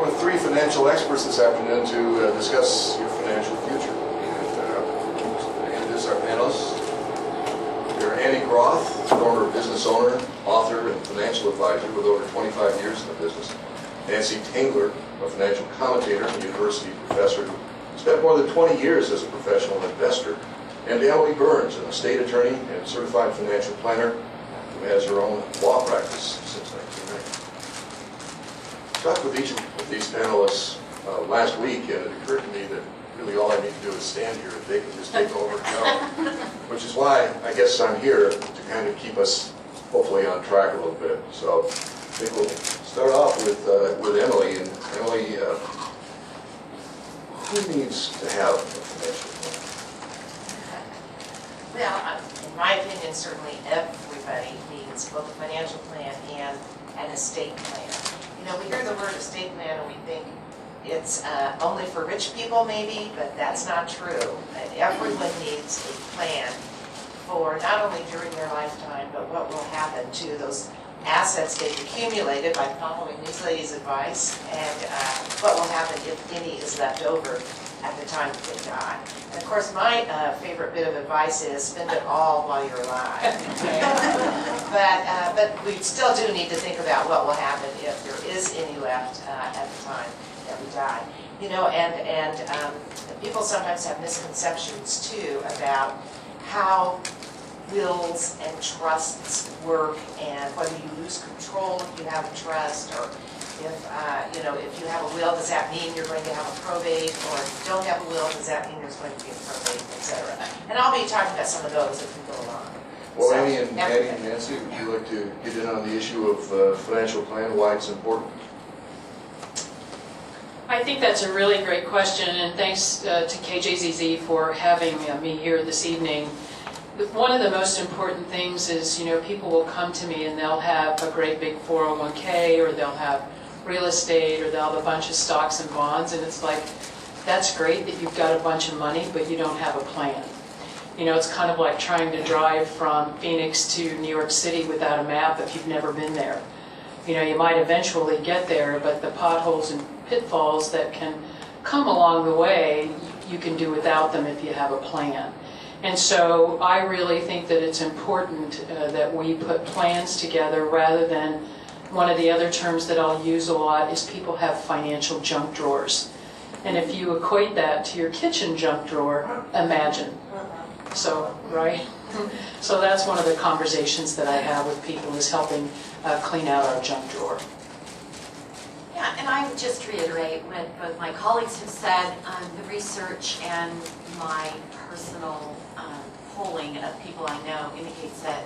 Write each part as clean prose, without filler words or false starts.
here with three financial experts this afternoon to discuss your financial future. And introduce our panelists. You're Annie Groth, former business owner, author, and financial advisor with over 25 years in the business. Nancy Tengler, a financial commentator and university professor who spent more than 20 years as a professional investor. And Emily Burns, an estate attorney and certified financial planner who has her own law practice since 1990. I talked with each of these panelists last week, and it occurred to me that really all I need to do is stand here and they can just take over and go. Which is why I guess I'm here to kind of keep us hopefully on track a little bit. So I think we'll start off with Emily. And Emily, who needs to have a financial plan? Well, in my opinion, certainly everybody needs both a financial plan and an estate plan. You know, we hear the word estate plan and we think it's only for rich people maybe, but that's not true. Everyone needs a plan for not only during their lifetime, but what will happen to those assets they've accumulated by following these ladies' advice, and what will happen if any is left over at the time that they die. And of course, my favorite bit of advice is spend it all while you're alive. But we still do need to think about what will happen if there is any left at the time that we die. You know, and people sometimes have misconceptions too about how wills and trusts work and whether you lose control if you have a trust, or if you know, if you have a will, does that mean you're going to have a probate, or if you don't have a will, does that mean there's going to be a probate, etc. And I'll be talking about some of those as we go along. Well, So, Annie and Nancy, would you like to get in on the issue of financial plan, why it's important? I think that's a really great question, and thanks to KJZZ for having me here this evening. One of the most important things is, you know, people will come to me and they'll have a great big 401k, or they'll have real estate, or they'll have a bunch of stocks and bonds, and it's like, that's great that you've got a bunch of money, but you don't have a plan. You know, it's kind of like trying to drive from Phoenix to New York City without a map if you've never been there. You know, you might eventually get there, but the potholes and pitfalls that can come along the way, you can do without them if you have a plan. And so I really think that it's important that we put plans together, rather than one of the other terms that I'll use a lot is people have financial junk drawers. And if you equate that to your kitchen junk drawer, imagine. So, right? So that's one of the conversations that I have with people, is helping clean out our junk drawer. Yeah, and I would just reiterate what both my colleagues have said. The research and my personal polling of people I know indicates that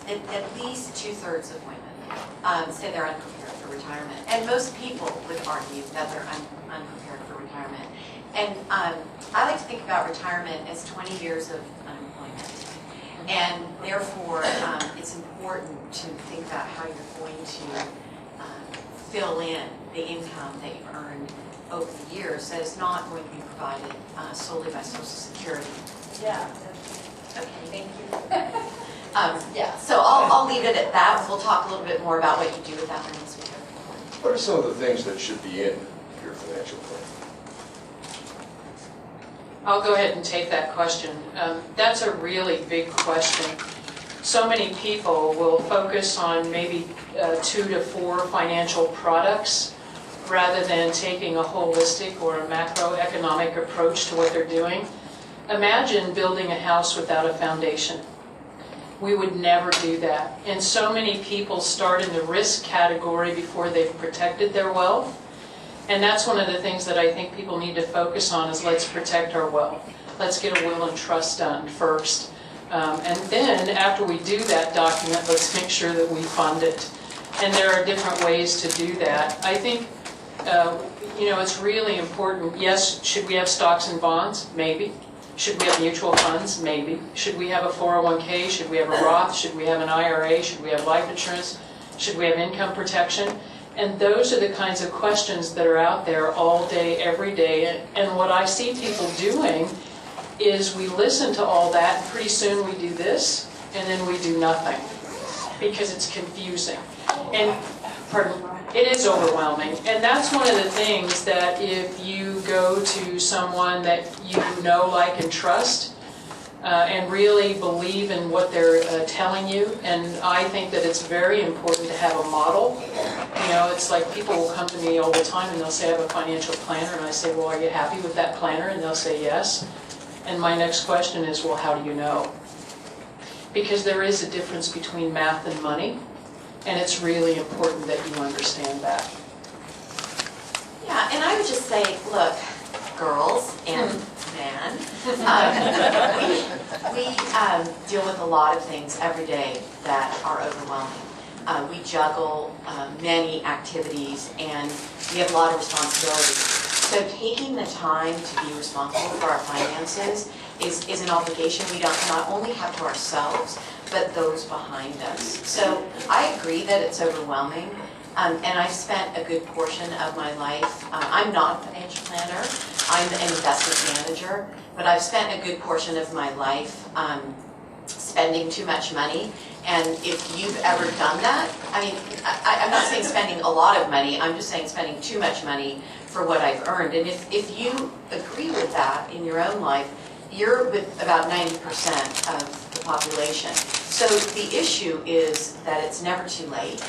at least 2/3 of women say they're unprepared for retirement. And most people would argue that they're unprepared for retirement. And I like to think about retirement as 20 years of unemployment. And therefore, it's important to think about how you're going to fill in the income that you've earned over the years that is not going to be provided solely by Social Security. Yeah. Okay, thank you. Yeah, so I'll leave it at that. We'll talk a little bit more about what you do with that once we go forward. What are some of the things that should be in your financial plan? I'll go ahead and take that question. That's a really big question. So many people will focus on maybe 2 to 4 financial products rather than taking a holistic or a macroeconomic approach to what they're doing. Imagine building a house without a foundation. We would never do that. And so many people start in the risk category before they've protected their wealth. And that's one of the things that I think people need to focus on, is let's protect our wealth. Let's get a will and trust done first. And then after we do that document, let's make sure that we fund it. And there are different ways to do that. I think, you know, it's really important. Yes, should we have stocks and bonds? Maybe. Should we have mutual funds? Maybe. Should we have a 401k? Should we have a Roth? Should we have an IRA? Should we have life insurance? Should we have income protection? And those are the kinds of questions that are out there all day, every day. And what I see people doing is we listen to all that, and pretty soon we do this, and then we do nothing, because it's confusing. And, pardon? It is overwhelming, and that's one of the things that if you go to someone that you know, like, and trust, and really believe in what they're telling you, and I think that it's very important to have a model. You know, it's like people will come to me all the time and they'll say, I have a financial planner, and I say, well, are you happy with that planner? And they'll say yes. And my next question is, well, how do you know? Because there is a difference between math and money, and it's really important that you understand that. Yeah, and I would just say, look, girls and men, we deal with a lot of things every day that are overwhelming. We juggle many activities, and we have a lot of responsibilities. So taking the time to be responsible for our finances is an obligation we don't not only have to ourselves, but those behind us. So I agree that it's overwhelming, and I've spent a good portion of my life, I'm not a financial planner, I'm an investment manager, but I've spent a good portion of my life spending too much money. And if you've ever done that, I mean, I'm not saying spending a lot of money, I'm just saying spending too much money for what I've earned. And if you agree with that in your own life, you're with about 90% of the population. So the issue is that it's never too late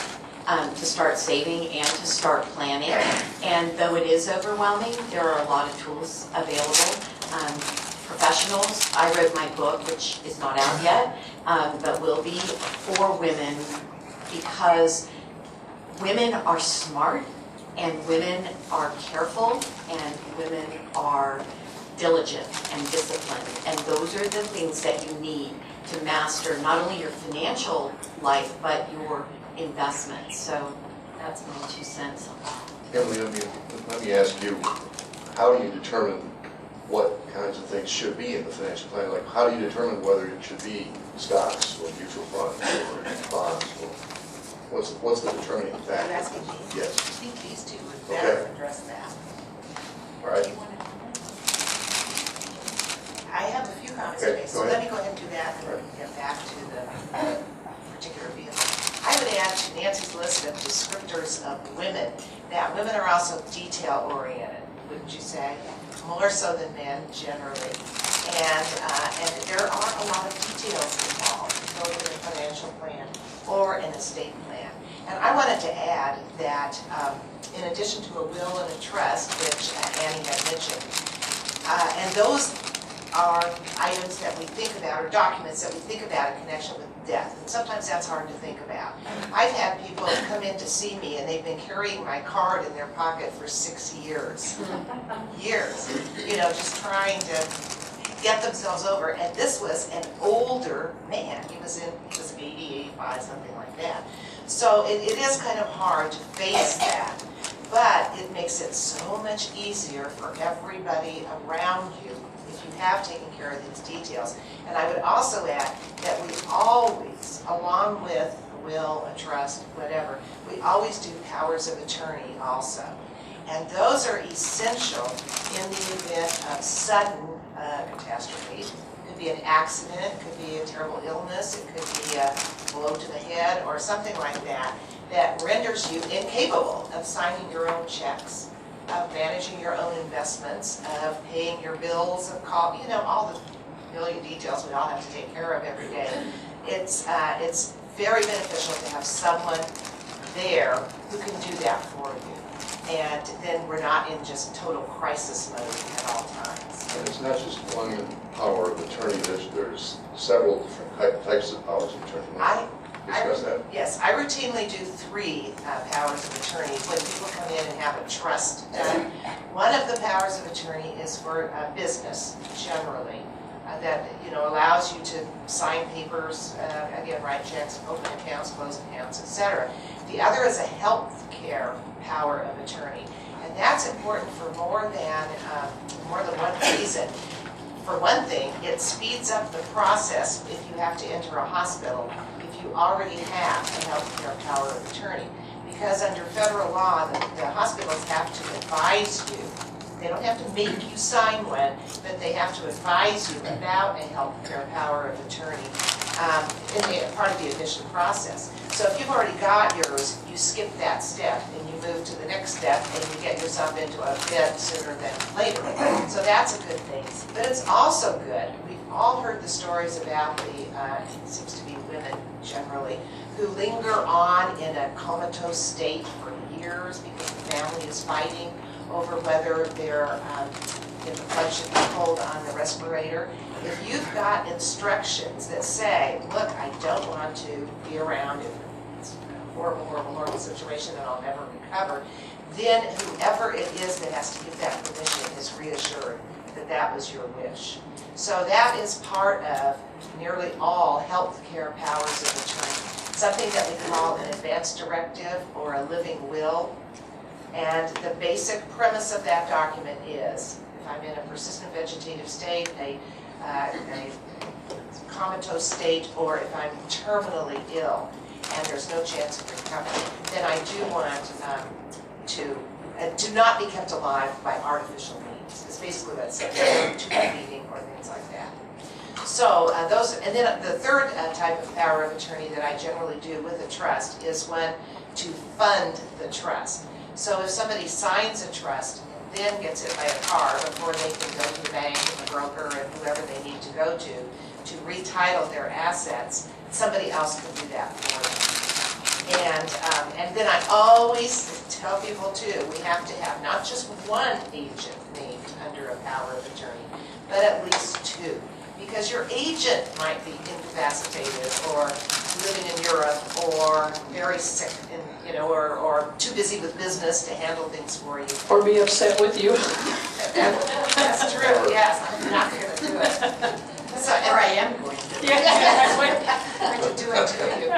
to start saving and to start planning. And though it is overwhelming, there are a lot of tools available. Professionals, I wrote my book, which is not out yet, but will be for women, because women are smart and women are careful and women are diligent and disciplined. And those are the things that you need to master not only your financial life, but your investments. So that's my 2 cents on that. Emily, let me ask you, how do you determine what kinds of things should be in the financial plan? Like, how do you determine whether it should be stocks or mutual funds or bonds? Or what's the determining factor? You're asking me? Yes. I think these two would better address that. All right. I have a few comments Okay, to make, so go ahead. let me go ahead and do that and then get back to the particular vehicle. I would add to Nancy's list of descriptors of women that women are also detail-oriented, wouldn't you say? More so than men generally. And there are a lot of details involved, both in a financial plan or an estate plan. And I wanted to add that in addition to a will and a trust, which Annie had mentioned, and those are items that we think about, or documents that we think about in connection with death. And sometimes that's hard to think about. I've had people come in to see me and they've been carrying my card in their pocket for 6 years. Years. You know, just trying to get themselves over. And this was an older man. He was 80, 85, something like that. So it is kind of hard to face that. But it makes it so much easier for everybody around you if you have taken care of these details. And I would also add that we always, along with a will, a trust, whatever, we always do powers of attorney also. And those are essential in the event of sudden catastrophe. It could be an accident, it could be a terrible illness, it could be a blow to the head or something like that, that renders you incapable of signing your own checks, of managing your own investments, of paying your bills, of all the million details we all have to take care of every day. It's very beneficial to have someone there who can do that for you. And then we're not in just total crisis mode at all times. And it's not just one power of attorney, there's several different types of powers of attorney. Discuss that? Yes, I routinely do 3 powers of attorney when people come in and have a trust done. One of the powers of attorney is for business, generally, that allows you to sign papers, again, write checks, open accounts, close accounts, etc. The other is a health care power of attorney, and that's important for more than one reason. For one thing, it speeds up the process if you have to enter a hospital, if you already have a healthcare power of attorney. Because under federal law, the hospitals have to advise you. They don't have to make you sign one, but they have to advise you about a healthcare power of attorney in part of the admission process. So if you've already got yours, you skip that step and you move to the next step and you get yourself into a bid sooner than later. So that's a good thing. But it's also good, we've all heard the stories about the, it seems to be women generally, who linger on in a comatose state for years because the family is fighting over whether if the blood should be pulled on the respirator. If you've got instructions that say, look, I don't want to be around if it's a horrible, horrible, horrible situation that I'll never recover, then whoever it is that has to give that permission is reassured that that was your wish. So that is part of nearly all health care powers of attorney. Something that we call an advance directive or a living will. And the basic premise of that document is, if I'm in a persistent vegetative state, a comatose state, or if I'm terminally ill and there's no chance of recovery, then I do want to do not be kept alive by artificial means. It's basically what it says, tube feeding or things like that. So and then the third type of power of attorney that I generally do with a trust is when to fund the trust. So if somebody signs a trust, then gets hit by a car before they can go to the bank and the broker and whoever they need to go to retitle their assets, somebody else can do that for them. And then I always tell people too, we have to have not just one agent named under a power of attorney, but at least two. Because your agent might be incapacitated or living in Europe or very sick or too busy with business to handle things for you. Or be upset with you. That's true, yes. I'm not going to do it. So, or I am going to. Yeah. I'm going to do it to you.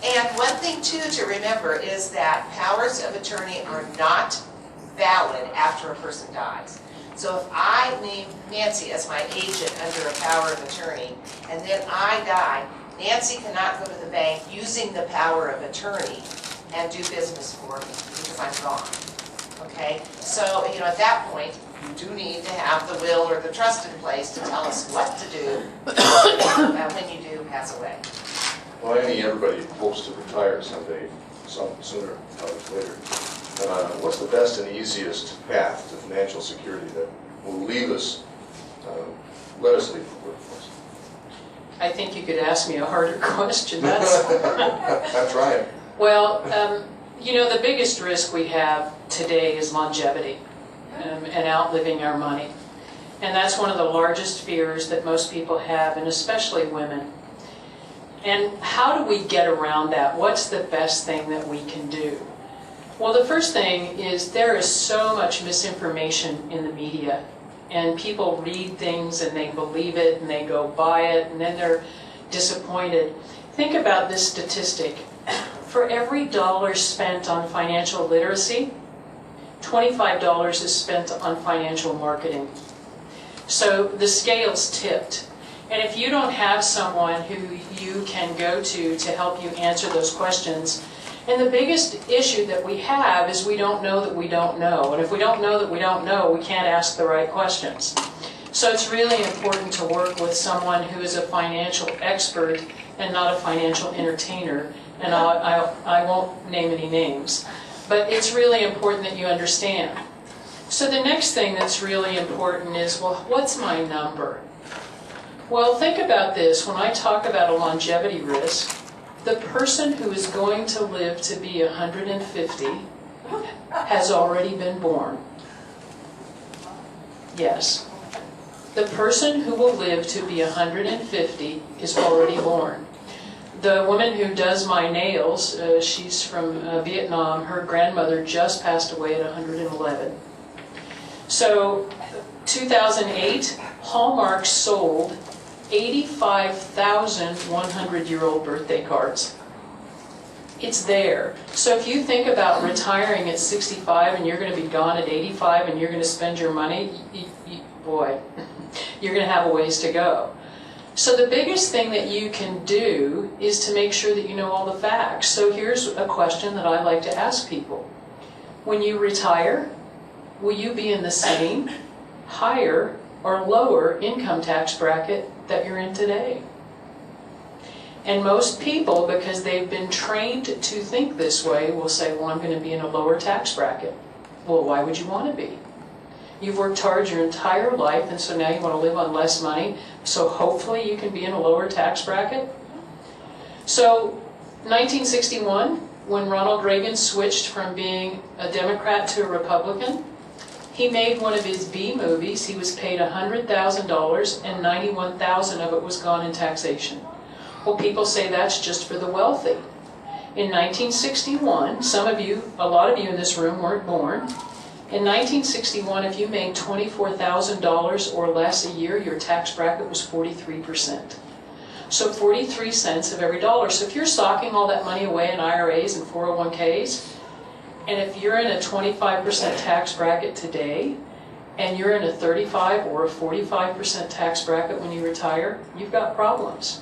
And one thing, too, to remember is that powers of attorney are not valid after a person dies. So if I name Nancy as my agent under a power of attorney, and then I die, Nancy cannot go to the bank using the power of attorney and do business for me because I'm gone. Okay? So, at that point, you do need to have the will or the trust in place to tell us what to do when you do pass away. Well, everybody hopes to retire someday, some sooner, others later. What's the best and easiest path to financial security that will leave us, let us leave the workforce? I think you could ask me a harder question. That's I'm trying. Well, the biggest risk we have today is longevity and outliving our money. And that's one of the largest fears that most people have, and especially women. And how do we get around that? What's the best thing that we can do? Well, the first thing is there is so much misinformation in the media. And people read things and they believe it and they go buy it and then they're disappointed. Think about this statistic. For every dollar spent on financial literacy, $25 is spent on financial marketing. So the scale's tipped. And if you don't have someone who you can go to help you answer those questions, and the biggest issue that we have is we don't know that we don't know. And if we don't know that we don't know, we can't ask the right questions. So it's really important to work with someone who is a financial expert and not a financial entertainer. And I won't name any names. But it's really important that you understand. So the next thing that's really important is, well, what's my number? Well, think about this. When I talk about a longevity risk, the person who is going to live to be 150 has already been born. Yes. The person who will live to be 150 is already born. The woman who does my nails, she's from Vietnam. Her grandmother just passed away at 111. So, 2008, Hallmark sold 85,000 100-year-old birthday cards. It's there. So if you think about retiring at 65 and you're going to be gone at 85 and you're going to spend your money, boy, you're going to have a ways to go. So the biggest thing that you can do is to make sure that you know all the facts. So here's a question that I like to ask people. When you retire, will you be in the same, higher, or lower income tax bracket that you're in today? And most people, because they've been trained to think this way, will say, well, I'm going to be in a lower tax bracket. Well, why would you want to be? You've worked hard your entire life, and so now you want to live on less money, so hopefully you can be in a lower tax bracket. So 1961, when Ronald Reagan switched from being a Democrat to a Republican, he made one of his B movies. He was paid $100,000 and $91,000 of it was gone in taxation. Well, people say that's just for the wealthy. In 1961, a lot of you in this room weren't born. In 1961, if you made $24,000 or less a year, your tax bracket was 43%. So 43 cents of every dollar. So if you're socking all that money away in IRAs and 401ks, and if you're in a 25% tax bracket today, and you're in a 35 or a 45% tax bracket when you retire, you've got problems.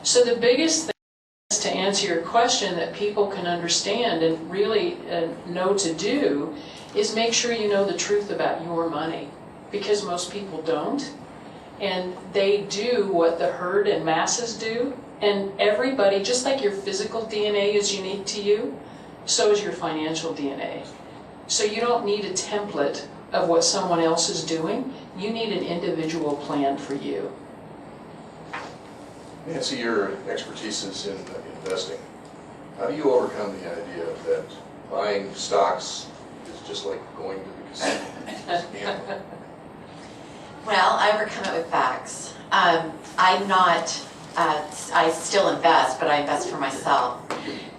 So the biggest thing is to answer your question that people can understand and really know to do is make sure you know the truth about your money, because most people don't. And they do what the herd and masses do. And everybody, just like your physical DNA is unique to you, so is your financial DNA. So you don't need a template of what someone else is doing. You need an individual plan for you. Nancy, your expertise is in investing. How do you overcome the idea that buying stocks is just like going to the casino? It's gambling? Well, I overcome it with facts. I'm not, I still invest, but I invest for myself.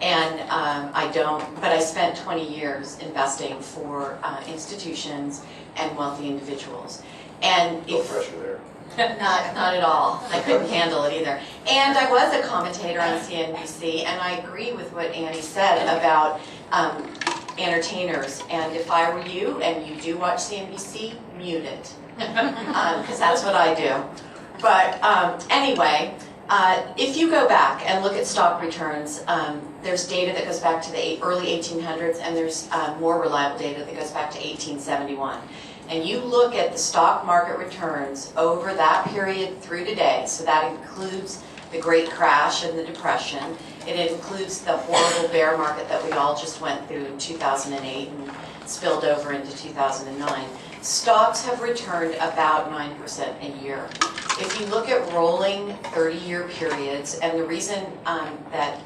And but I spent 20 years investing for institutions and wealthy individuals. And No pressure there. Not at all. I couldn't handle it either. And I was a commentator on CNBC, and I agree with what Annie said about entertainers. And if I were you, and you do watch CNBC, mute it. Because that's what I do. But anyway, if you go back and look at stock returns, there's data that goes back to the early 1800s, and there's more reliable data that goes back to 1871. And you look at the stock market returns over that period through today, so that includes the Great Crash and the Depression. It includes the horrible bear market that we all just went through in 2008 and spilled over into 2009. Stocks have returned about 9% a year. If you look at rolling 30-year periods, and the reason that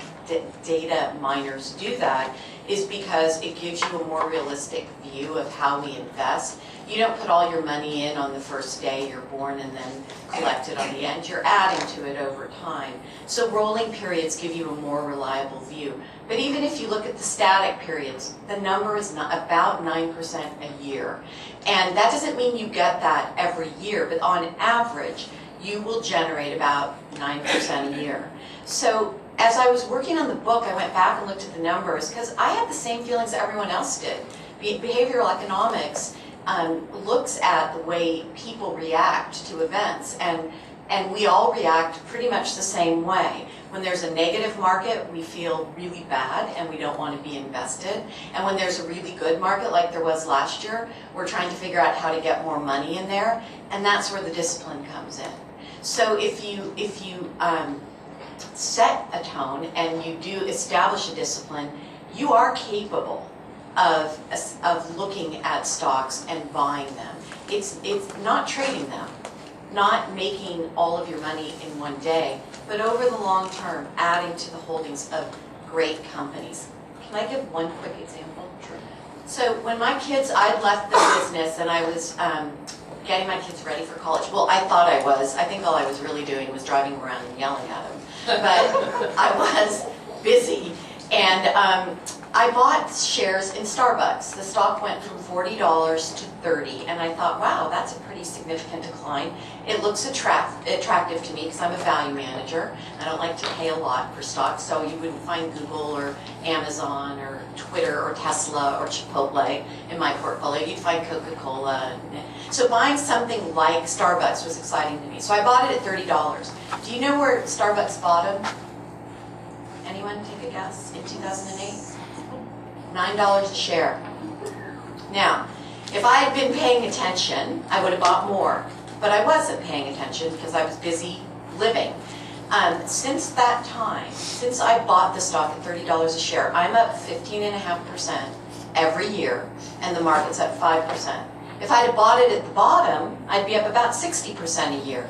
data miners do that is because it gives you a more realistic view of how we invest. You don't put all your money in on the first day you're born and then collect it on the end. You're adding to it over time. So rolling periods give you a more reliable view. But even if you look at the static periods, the number is about 9% a year. And that doesn't mean you get that every year, but on average, you will generate about 9% a year. So as I was working on the book, I went back and looked at the numbers because I had the same feelings that everyone else did. Behavioral economics looks at the way people react to events, and we all react pretty much the same way. When there's a negative market, we feel really bad and we don't want to be invested. And when there's a really good market like there was last year, we're trying to figure out how to get more money in there, and that's where the discipline comes in. So if you set a tone and you do establish a discipline, you are capable of looking at stocks and buying them. It's not trading them, not making all of your money in one day, but over the long term, adding to the holdings of great companies. Can I give one quick example? Sure. So when my kids, I'd left the business and I was getting my kids ready for college. Well, I thought I was. I think all I was really doing was driving around and yelling at them. But I was busy. And I bought shares in Starbucks. The stock went from $40 to $30, and I thought, wow, that's a pretty significant decline. It looks attractive to me because I'm a value manager. I don't like to pay a lot for stocks, so you wouldn't find Google or Amazon or Twitter or Tesla or Chipotle in my portfolio. You'd find Coca-Cola. So buying something like Starbucks was exciting to me. So I bought it at $30. Do you know where Starbucks bottomed? Anyone take a guess? In 2008? $9 a share. Now, if I had been paying attention, I would have bought more. But I wasn't paying attention because I was busy living. Since that time, since I bought the stock at $30 a share, I'm up 15.5% every year, and the market's at 5%. If I'd have bought it at the bottom, I'd be up about 60% a year.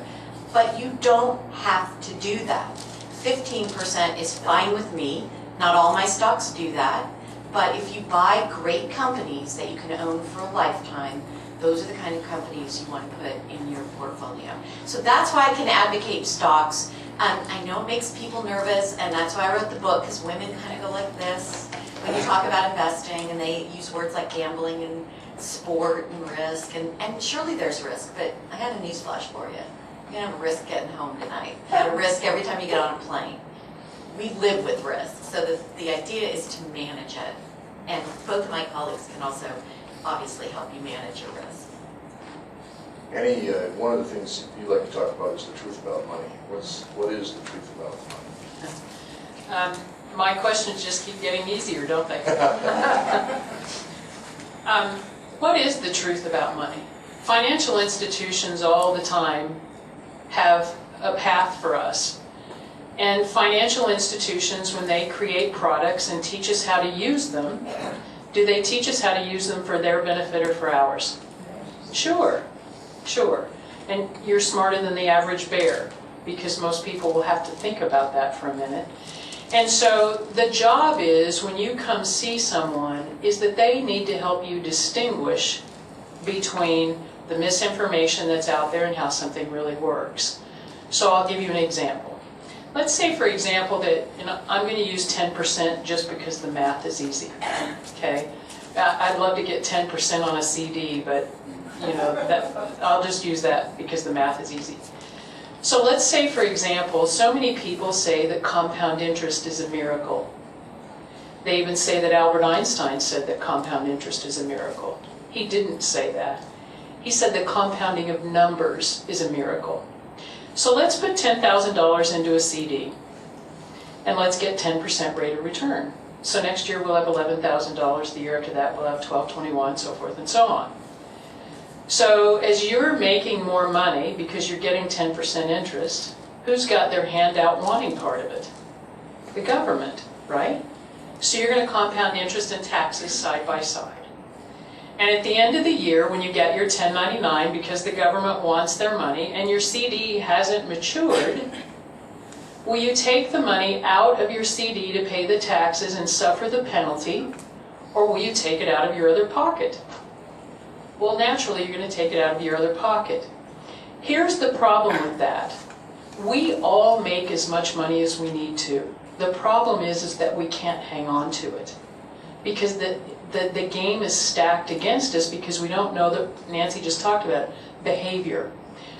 But you don't have to do that. 15% is fine with me. Not all my stocks do that. But if you buy great companies that you can own for a lifetime, those are the kind of companies you want to put in your portfolio. So that's why I can advocate stocks. I know it makes people nervous, and that's why I wrote the book, because women kind of go like this when you talk about investing, and they use words like gambling and sport and risk, and surely there's risk, but I got a newsflash for you. You're going to have a risk getting home tonight. You got a risk every time you get on a plane. We live with risk, so the idea is to manage it. And both of my colleagues can also obviously help you manage your risk. Annie, one of the things you like to talk about is the truth about money. What is the truth about money? My questions just keep getting easier, don't they? What is the truth about money? Financial institutions all the time have a path for us. And financial institutions, when they create products and teach us how to use them, do they teach us how to use them for their benefit or for ours? Sure, sure. And you're smarter than the average bear, because most people will have to think about that for a minute. And so the job is, when you come see someone, is that they need to help you distinguish between the misinformation that's out there and how something really works. So I'll give you an example. Let's say, for example, that I'm going to use 10% just because the math is easy. Okay, I'd love to get 10% on a CD, but I'll just use that because the math is easy. So let's say, for example, so many people say that compound interest is a miracle. They even say that Albert Einstein said that compound interest is a miracle. He didn't say that. He said that compounding of numbers is a miracle. So let's put $10,000 into a CD, and let's get 10% rate of return. So next year we'll have $11,000. The year after that we'll have $12,21, so forth and so on. So as you're making more money because you're getting 10% interest, who's got their hand out wanting part of it? The government, right? So you're going to compound interest and taxes side by side. And at the end of the year, when you get your 1099 because the government wants their money and your CD hasn't matured, will you take the money out of your CD to pay the taxes and suffer the penalty, or will you take it out of your other pocket? Well, naturally, you're going to take it out of your other pocket. Here's the problem with that. We all make as much money as we need to. The problem is that we can't hang on to it, because the game is stacked against us, because we don't know that, Nancy just talked about it, behavior,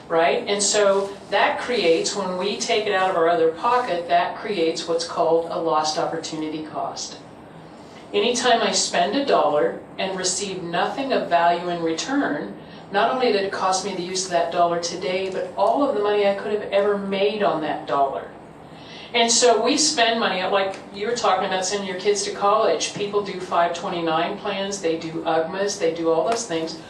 right? And so that creates, when we take it out of our other pocket, that creates what's called a lost opportunity cost. Anytime I spend $1 and receive nothing of value in return, not only did it cost me the use of that dollar today, but all of the money I could have ever made on that dollar. And so we spend money, like you were talking about sending your kids to college. People do 529 plans, they do UGMAs, they do all those things.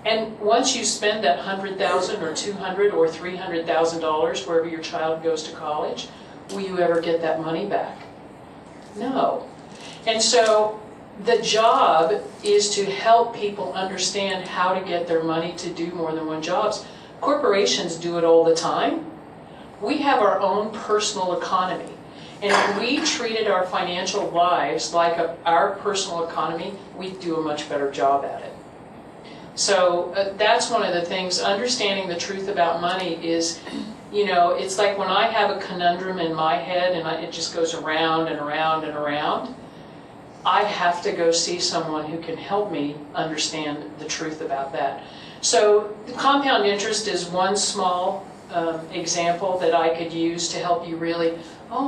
And once you spend that $100,000 or $200,000 or $300,000 wherever your child goes to college, will you ever get that money back? No. And so the job is to help people understand how to get their money to do more than one job. Corporations do it all the time. We have our own personal economy. And if we treated our financial lives like our personal economy, we'd do a much better job at it. So that's one of the things. Understanding the truth about money is, it's like when I have a conundrum in my head and it just goes around and around and around, I have to go see someone who can help me understand the truth about that. So the compound interest is one small example that I could use to help you really,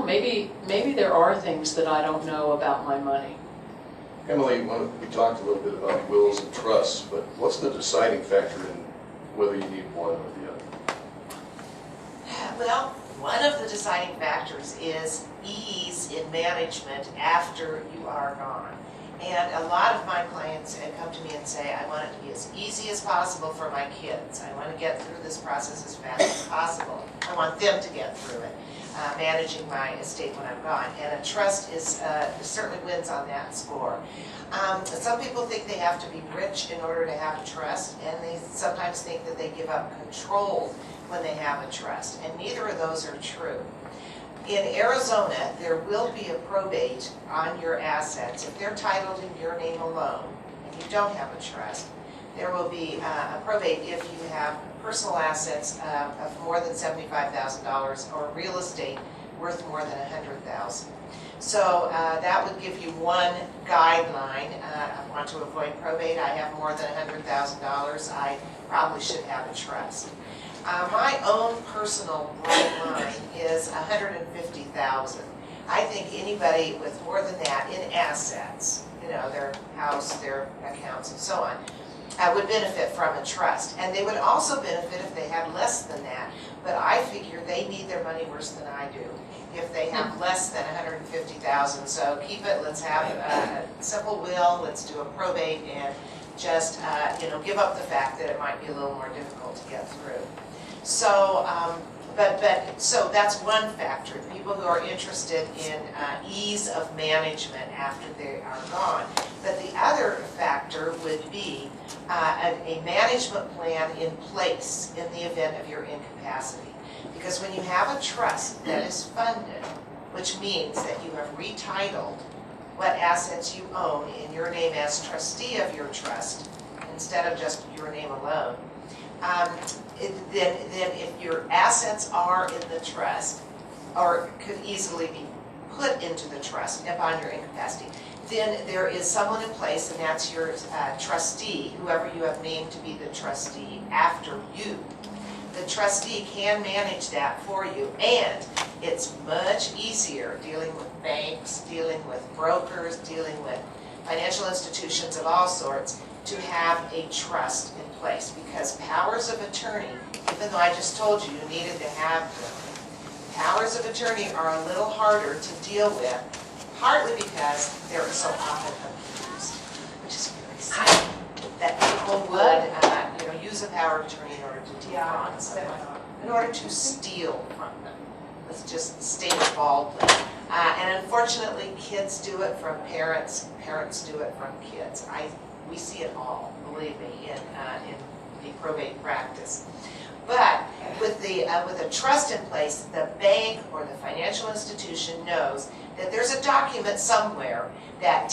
maybe there are things that I don't know about my money. Emily, we talked a little bit about wills and trusts, but what's the deciding factor in whether you need one or the other? Well, one of the deciding factors is ease in management after you are gone. And a lot of my clients come to me and say, I want it to be as easy as possible for my kids. I want to get through this process as fast as possible. I want them to get through it, managing my estate when I'm gone. And a trust is certainly wins on that score. Some people think they have to be rich in order to have a trust, and they sometimes think that they give up control when they have a trust, and neither of those are true. In Arizona, there will be a probate on your assets. If they're titled in your name alone, and you don't have a trust, there will be a probate if you have personal assets of more than $75,000 or real estate worth more than $100,000. So that would give you one guideline. I want to avoid probate. I have more than $100,000. I probably should have a trust. My own personal bright line is $150,000. I think anybody with more than that in assets, you know, their house, their accounts, and so on, would benefit from a trust. And they would also benefit if they had less than that. But I figure they need their money worse than I do if they have less than $150,000. So keep it. Let's have a simple will. Let's do a probate and just give up the fact that it might be a little more difficult to get through. So, so that's one factor. People who are interested in ease of management after they are gone. But the other factor would be a management plan in place in the event of your incapacity. Because when you have a trust that is funded, which means that you have retitled what assets you own in your name as trustee of your trust, instead of just your name alone, then if your assets are in the trust, or could easily be put into the trust upon your incapacity, then there is someone in place, and that's your trustee, whoever you have named to be the trustee after you. The trustee can manage that for you, and it's much easier dealing with banks, dealing with brokers, dealing with financial institutions of all sorts, to have a trust in place, because powers of attorney, even though I just told you you needed to have them, powers of attorney are a little harder to deal with, partly because they're so often abused, which is really sad, that people would use a power of attorney in order to defraud someone, in order to steal from them. Let's just state it baldly. And unfortunately, kids do it from parents, parents do it from kids. We see it all, believe me, in the probate practice. But with a trust in place, the bank or the financial institution knows that there's a document somewhere that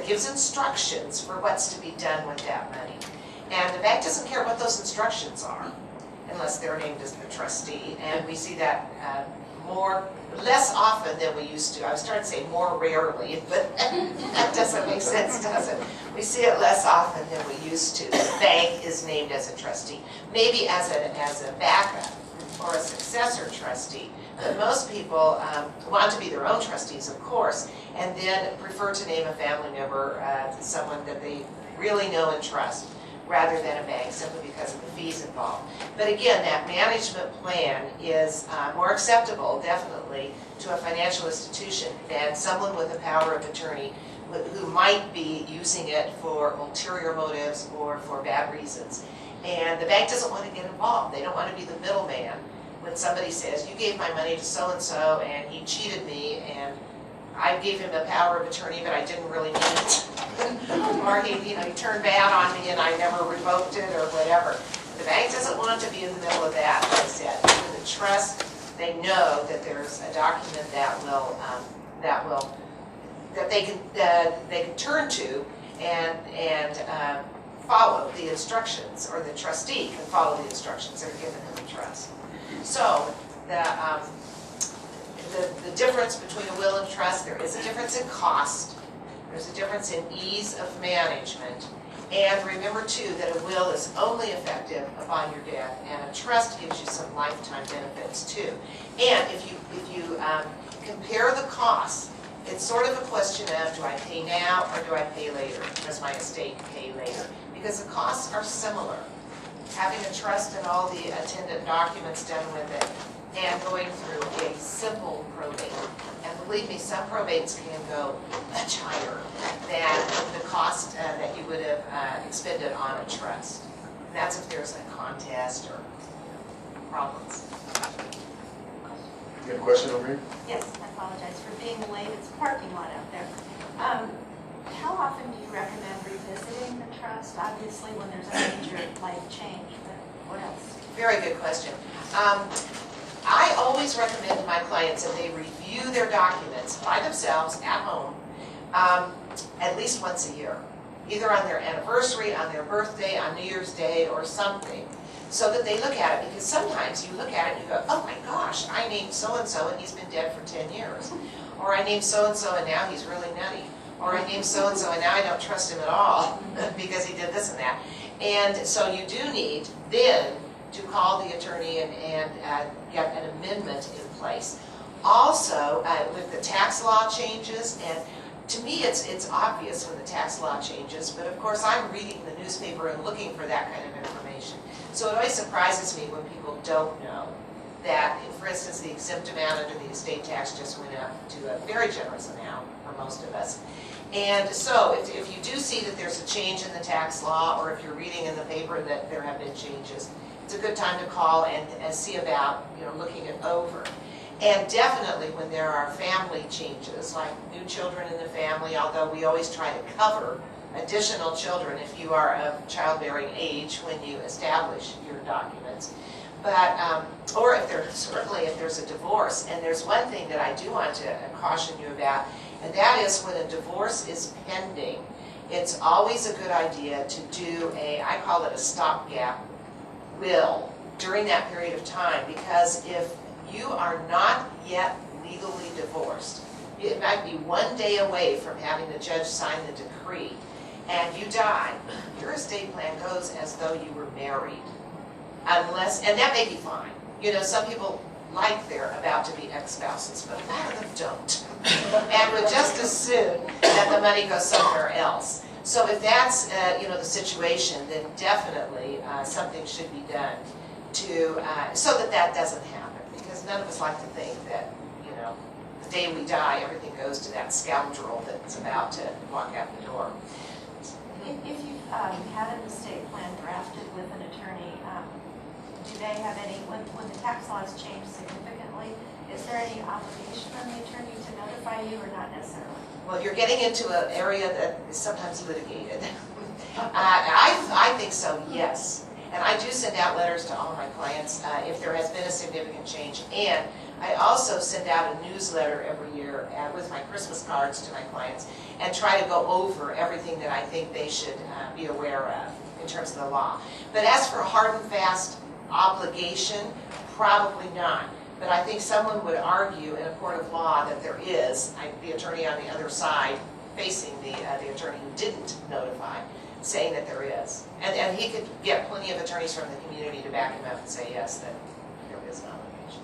gives instructions for what's to be done with that money. And the bank doesn't care what those instructions are, unless they're named as the trustee. And we see that less often than we used to. I was trying to say more rarely, but that doesn't make sense, does it? We see it less often than we used to. The bank is named as a trustee, maybe as a backup or a successor trustee. But most people want to be their own trustees, of course, and then prefer to name a family member, someone that they really know and trust, rather than a bank, simply because of the fees involved. But again, that management plan is more acceptable, definitely, to a financial institution than someone with a power of attorney who might be using it for ulterior motives or for bad reasons. And the bank doesn't want to get involved. They don't want to be the middleman when somebody says, you gave my money to so-and-so and he cheated me and I gave him a power of attorney, but I didn't really need it. Or he turned bad on me and I never revoked it or whatever. The bank doesn't want to be in the middle of that, like I said. With the trust, they know that there's a document that they can turn to and follow the instructions, or the trustee can follow the instructions that are given in the trust. So the difference between a will and trust, there is a difference in cost, there's a difference in ease of management, and remember too that a will is only effective upon your death, and a trust gives you some lifetime benefits too. And if you compare the costs, it's sort of a question of, do I pay now or do I pay later? Does my estate pay later? Because the costs are similar. Having a trust and all the attendant documents done with it, and going through a simple probate. And believe me, some probates can go much higher than the cost that you would have expended on a trust. And that's if there's a contest or problems. You have a question over here? Yes, I apologize for being late. It's a parking lot out there. How often do you recommend revisiting the trust? Obviously, when there's a major life change, but what else? Very good question. I always recommend to my clients that they review their documents by themselves at home at least once a year, either on their anniversary, on their birthday, on New Year's Day, or something, so that they look at it. Because sometimes you look at it and you go, oh my gosh, I named so-and-so and he's been dead for 10 years. Or I named so-and-so and now he's really nutty. Or I named so-and-so and now I don't trust him at all because he did this and that. And so you do need then to call the attorney and get an amendment in place. Also, with the tax law changes, and to me it's obvious when the tax law changes, but of course I'm reading the newspaper and looking for that kind of information. So it always surprises me when people don't know that, for instance, the exempt amount under the estate tax just went up to a very generous amount for most of us. And so if you do see that there's a change in the tax law, or if you're reading in the paper that there have been changes, it's a good time to call and see about, looking it over. And definitely when there are family changes, like new children in the family, although we always try to cover additional children if you are of childbearing age when you establish your documents. But, or if there's a divorce. And there's one thing that I do want to caution you about, and that is when a divorce is pending, it's always a good idea to do I call it a stopgap will during that period of time, because if you are not yet legally divorced, it might be one day away from having the judge sign the decree, and you die, your estate plan goes as though you were married. Unless, and that may be fine. Some people like they're about to be ex-spouses, but a lot of them don't. And would just as soon that the money goes somewhere else. So if that's, the situation, then definitely something should be done to, so that doesn't happen. Because none of us like to think that, the day we die, everything goes to that scoundrel that's about to walk out the door. If you've had an estate plan drafted with an attorney, do they have any, when the tax laws change significantly, is there any obligation on the attorney to notify you, or not necessarily? Well, you're getting into an area that is sometimes litigated. I think so, yes. And I do send out letters to all my clients if there has been a significant change. And I also send out a newsletter every year with my Christmas cards to my clients and try to go over everything that I think they should be aware of in terms of the law. But as for a hard and fast obligation, probably not. But I think someone would argue in a court of law that there is, the attorney on the other side facing the attorney who didn't notify, saying that there is. And he could get plenty of attorneys from the community to back him up and say, yes, that there is an obligation.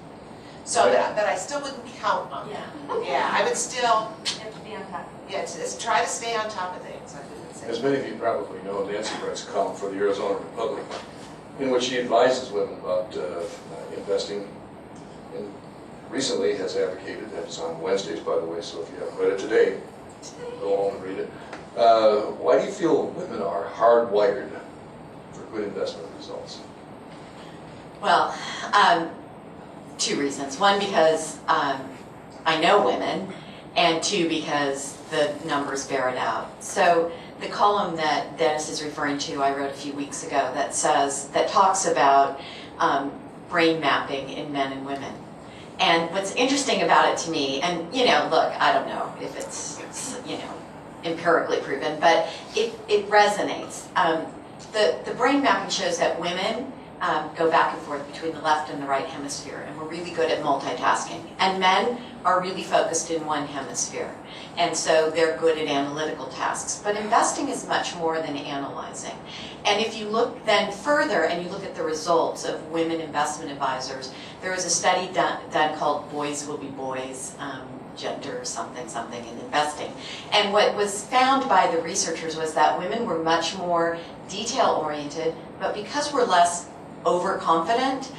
So, but I still wouldn't count on that. Yeah, I would still... You have to be on top of it. Yeah, it's try to stay on top of things, I would say. As many of you probably know, Nancy writes a column for the Arizona Republic in which she advises women about investing, and recently has advocated, that's on Wednesdays by the way, so if you haven't read it today, go home and read it. Why do you feel women are hardwired for good investment results? Well, two reasons. One, because I know women, and two, because the numbers bear it out. So the column that Dennis is referring to, I wrote a few weeks ago, that talks about brain mapping in men and women. And what's interesting about it to me, and look, I don't know if it's empirically proven, but it resonates. The brain mapping shows that women go back and forth between the left and the right hemisphere, and we're really good at multitasking. And men are really focused in one hemisphere, and so they're good at analytical tasks. But investing is much more than analyzing. And if you look then further and you look at the results of women investment advisors, there was a study done called Boys Will Be Boys, Gender something in investing. And what was found by the researchers was that women were much more detail-oriented, but because we're less overconfident.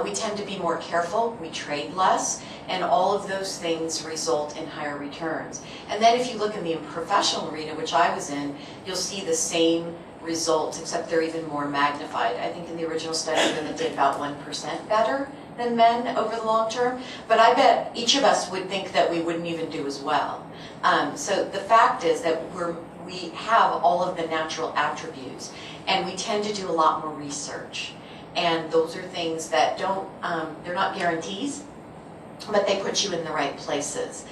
We tend to be more careful, we trade less, and all of those things result in higher returns. And then if you look in the professional arena, which I was in, you'll see the same results, except they're even more magnified. I think in the original study, women did about 1% better than men over the long term, but I bet each of us would think that we wouldn't even do as well. So the fact is that we have all of the natural attributes, and we tend to do a lot more research. And those are things that they're not guarantees, but they put you in the right places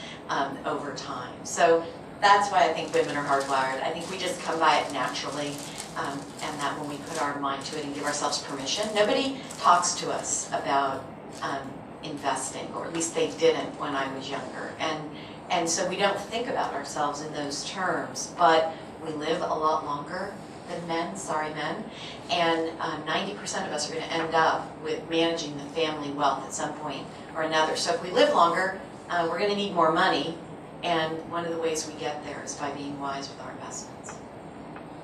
over time. So that's why I think women are hardwired. I think we just come by it naturally, and that when we put our mind to it and give ourselves permission. Nobody talks to us about investing, or at least they didn't when I was younger. And so we don't think about ourselves in those terms, but we live a lot longer than men, sorry men, and 90% of us are going to end up with managing the family wealth at some point or another. So if we live longer, we're going to need more money, and one of the ways we get there is by being wise with our investments.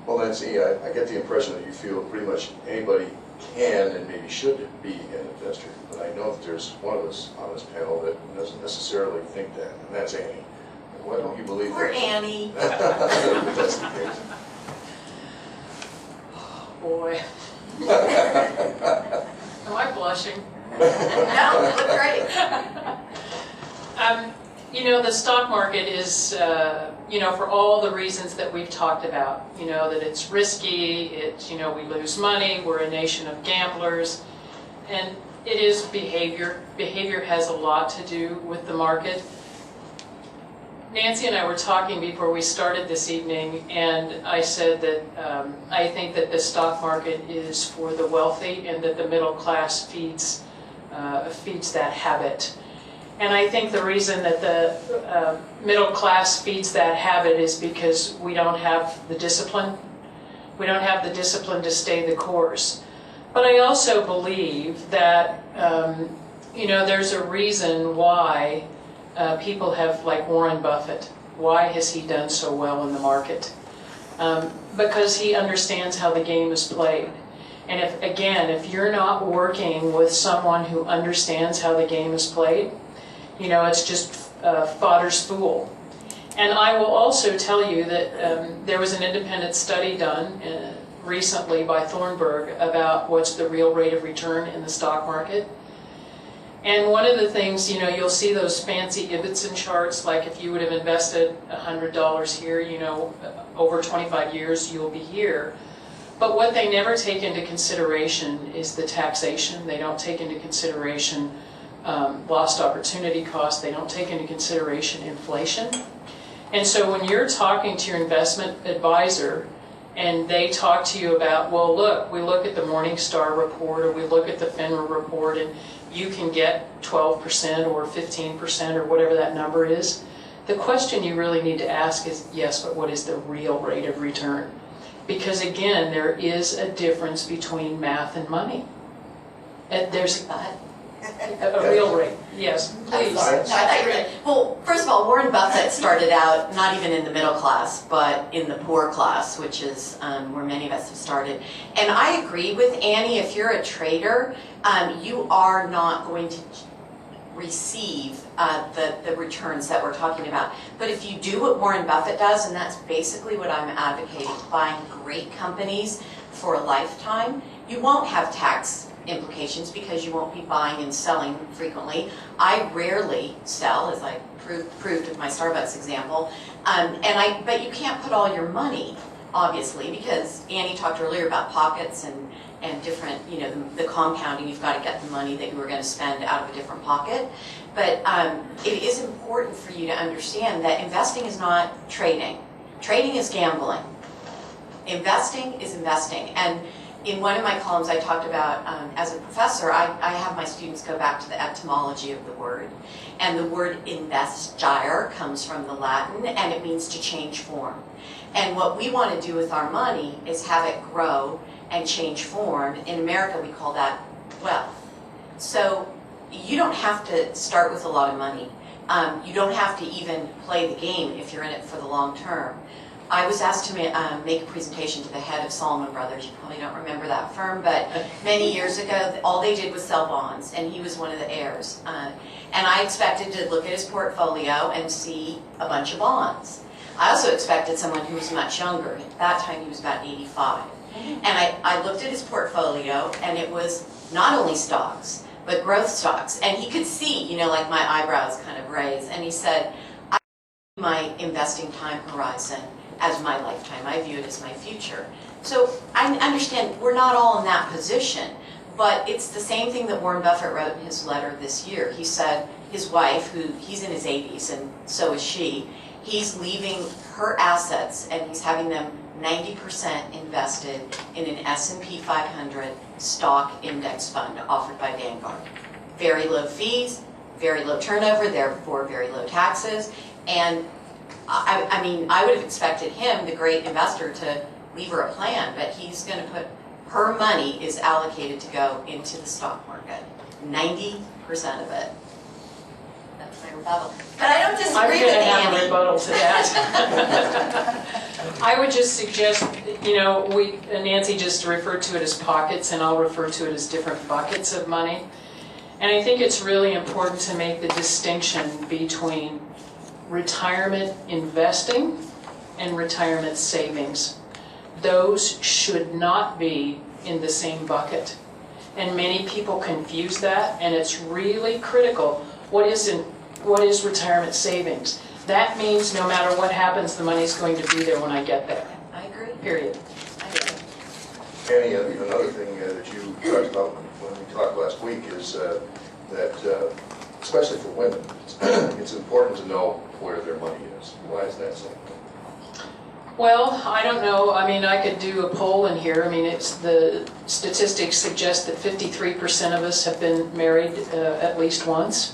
Well, Nancy, I get the impression that you feel pretty much anybody can and maybe should be an investor, but I know that there's one of us on this panel that doesn't necessarily think that, and that's Annie. Why don't you believe Poor that? Annie. That's the case. Boy. Am I blushing? No, you look great. You know, the stock market is, you know, for all the reasons that we've talked about, you know, that it's risky, you know, we lose money, we're a nation of gamblers, and it is behavior. Behavior has a lot to do with the market. Nancy and I were talking before we started this evening, and I said that I think that the stock market is for the wealthy, and that the middle class feeds that habit. And I think the reason that the middle class feeds that habit is because we don't have the discipline. We don't have the discipline to stay the course. But I also believe that, you know, there's a reason why people have, like Warren Buffett, why has he done so well in the market? Because he understands how the game is played. And if you're not working with someone who understands how the game is played, you know, it's just fodder's fool. And I will also tell you that there was an independent study done recently by Thornburg about what's the real rate of return in the stock market. And one of the things, you know, you'll see those fancy Ibbotson charts, like if you would have invested $100 here, you know, over 25 years, you'll be here. But what they never take into consideration is the taxation. They don't take into consideration lost opportunity cost. They don't take into consideration inflation. And so when you're talking to your investment advisor and they talk to you about, well, look, we look at the Morningstar report or we look at the FINRA report and you can get 12% or 15% or whatever that number is, the question you really need to ask is, yes, but what is the real rate of return? Because again, there is a difference between math and money. There's a real rate. Yes, please. No, I thought you were going to. Well, first of all, Warren Buffett started out not even in the middle class, but in the poor class, which is where many of us have started. And I agree with Annie, if you're a trader, you are not going to receive the returns that we're talking about. But if you do what Warren Buffett does, and that's basically what I'm advocating, buying great companies for a lifetime, you won't have tax implications because you won't be buying and selling frequently. I rarely sell, as I proved with my Starbucks example, but you can't put all your money, obviously, because Annie talked earlier about pockets and different, you know, the compounding. You've got to get the money that you were going to spend out of a different pocket. But it is important for you to understand that investing is not trading. Trading is gambling. Investing is investing. And in one of my columns, I talked about, as a professor, I have my students go back to the etymology of the word. And the word investigere comes from the Latin, and it means to change form. And what we want to do with our money is have it grow and change form. In America, we call that wealth. So you don't have to start with a lot of money. You don't have to even play the game if you're in it for the long term. I was asked to make a presentation to the head of Salomon Brothers. You probably don't remember that firm, but many years ago, all they did was sell bonds, and he was one of the heirs. And I expected to look at his portfolio and see a bunch of bonds. I also expected someone who was much younger. At that time, he was about 85. And I looked at his portfolio, and it was not only stocks, but growth stocks. And he could see, you know, like my eyebrows kind of raised. And he said, I view my investing time horizon as my lifetime. I view it as my future. So I understand we're not all in that position, but it's the same thing that Warren Buffett wrote in his letter this year. He said his wife, who he's in his 80s and so is she, he's leaving her assets and he's having them 90% invested in an S&P 500 stock index fund offered by Vanguard. Very low fees, very low turnover, therefore very low taxes. And I mean, I would have expected him, the great investor, to leave her a plan, but he's going to put, her money is allocated to go into the stock market. 90% of it. That's my rebuttal. But I don't I'm disagree going with to have a Annie. rebuttal to that. I would just suggest, you know, Nancy just referred to it as pockets, and I'll refer to it as different buckets of money. And I think it's really important to make the distinction between retirement investing and retirement savings. Those should not be in the same bucket. And many people confuse that, and it's really critical. What is retirement savings? That means no matter what happens, the money's going to be there when I get there. I agree. Period. I agree. Annie, another thing that you talked about when we talked last week is that, especially for women, it's important to know where their money is. Why is that so? Well, I don't know. I mean, I could do a poll in here. I mean, the statistics suggest that 53% of us have been married at least once.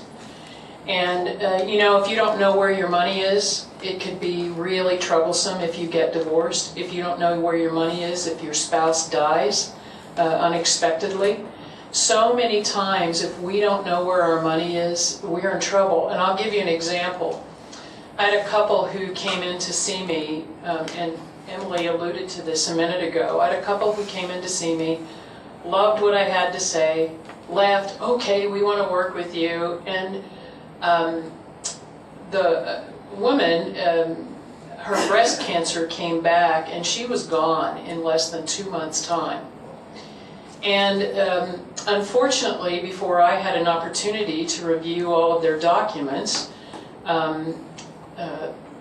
And, you know, if you don't know where your money is, it could be really troublesome if you get divorced. If you don't know where your money is, if your spouse dies unexpectedly. So many times, if we don't know where our money is, we're in trouble. And I'll give you an example. I had a couple who came in to see me, and Emily alluded to this a minute ago. I had a couple who came in to see me, loved what I had to say, left, okay, we want to work with you. And the woman, her breast cancer came back, and she was gone in less than 2 months' time. And unfortunately, before I had an opportunity to review all of their documents,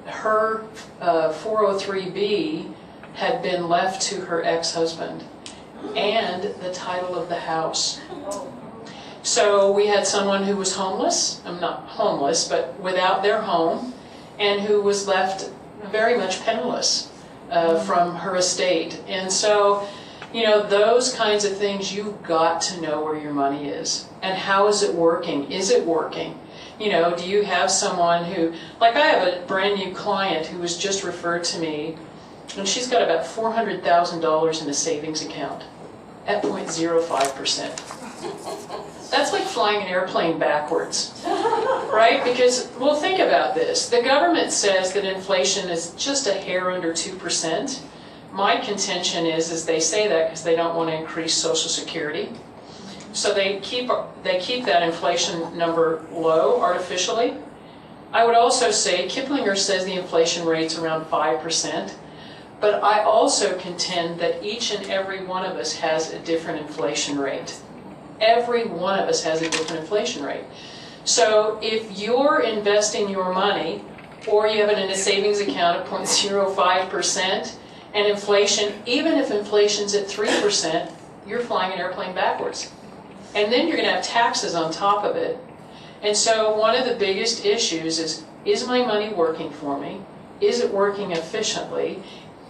her 403B had been left to her ex-husband and the title of the house. So we had someone who was homeless, not homeless, but without their home, and who was left very much penniless from her estate. And so, you know, those kinds of things, you've got to know where your money is. And how is it working? Is it working? You know, do you have someone who, like I have a brand new client who was just referred to me, and she's got about $400,000 in a savings account at 0.05%. That's like flying an airplane backwards, right? Because, well, think about this. The government says that inflation is just a hair under 2%. My contention is they say that because they don't want to increase Social Security. So they keep that inflation number low artificially. I would also say Kiplinger says the inflation rate's around 5%, but I also contend that each and every one of us has a different inflation rate. Every one of us has a different inflation rate. So if you're investing your money, or you have it in a savings account at 0.05%, and inflation, even if inflation's at 3%, you're flying an airplane backwards. And then you're going to have taxes on top of it. And so one of the biggest issues is my money working for me? Is it working efficiently?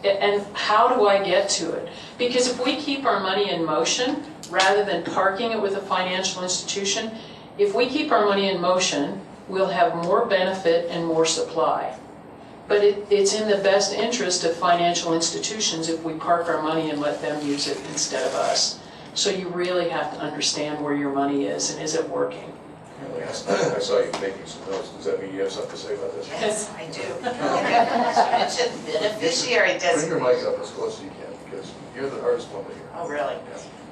And how do I get to it? Because if we keep our money in motion, rather than parking it with a financial institution, if we keep our money in motion, we'll have more benefit and more supply. But it's in the best interest of financial institutions if we park our money and let them use it instead of us. So you really have to understand where your money is and is it working. I saw you making some notes. Does that mean you have something to say about this? Yes, I do. You mentioned beneficiary Bring your mic designation. up as close as you can, because you're the hardest one to hear. Oh, really?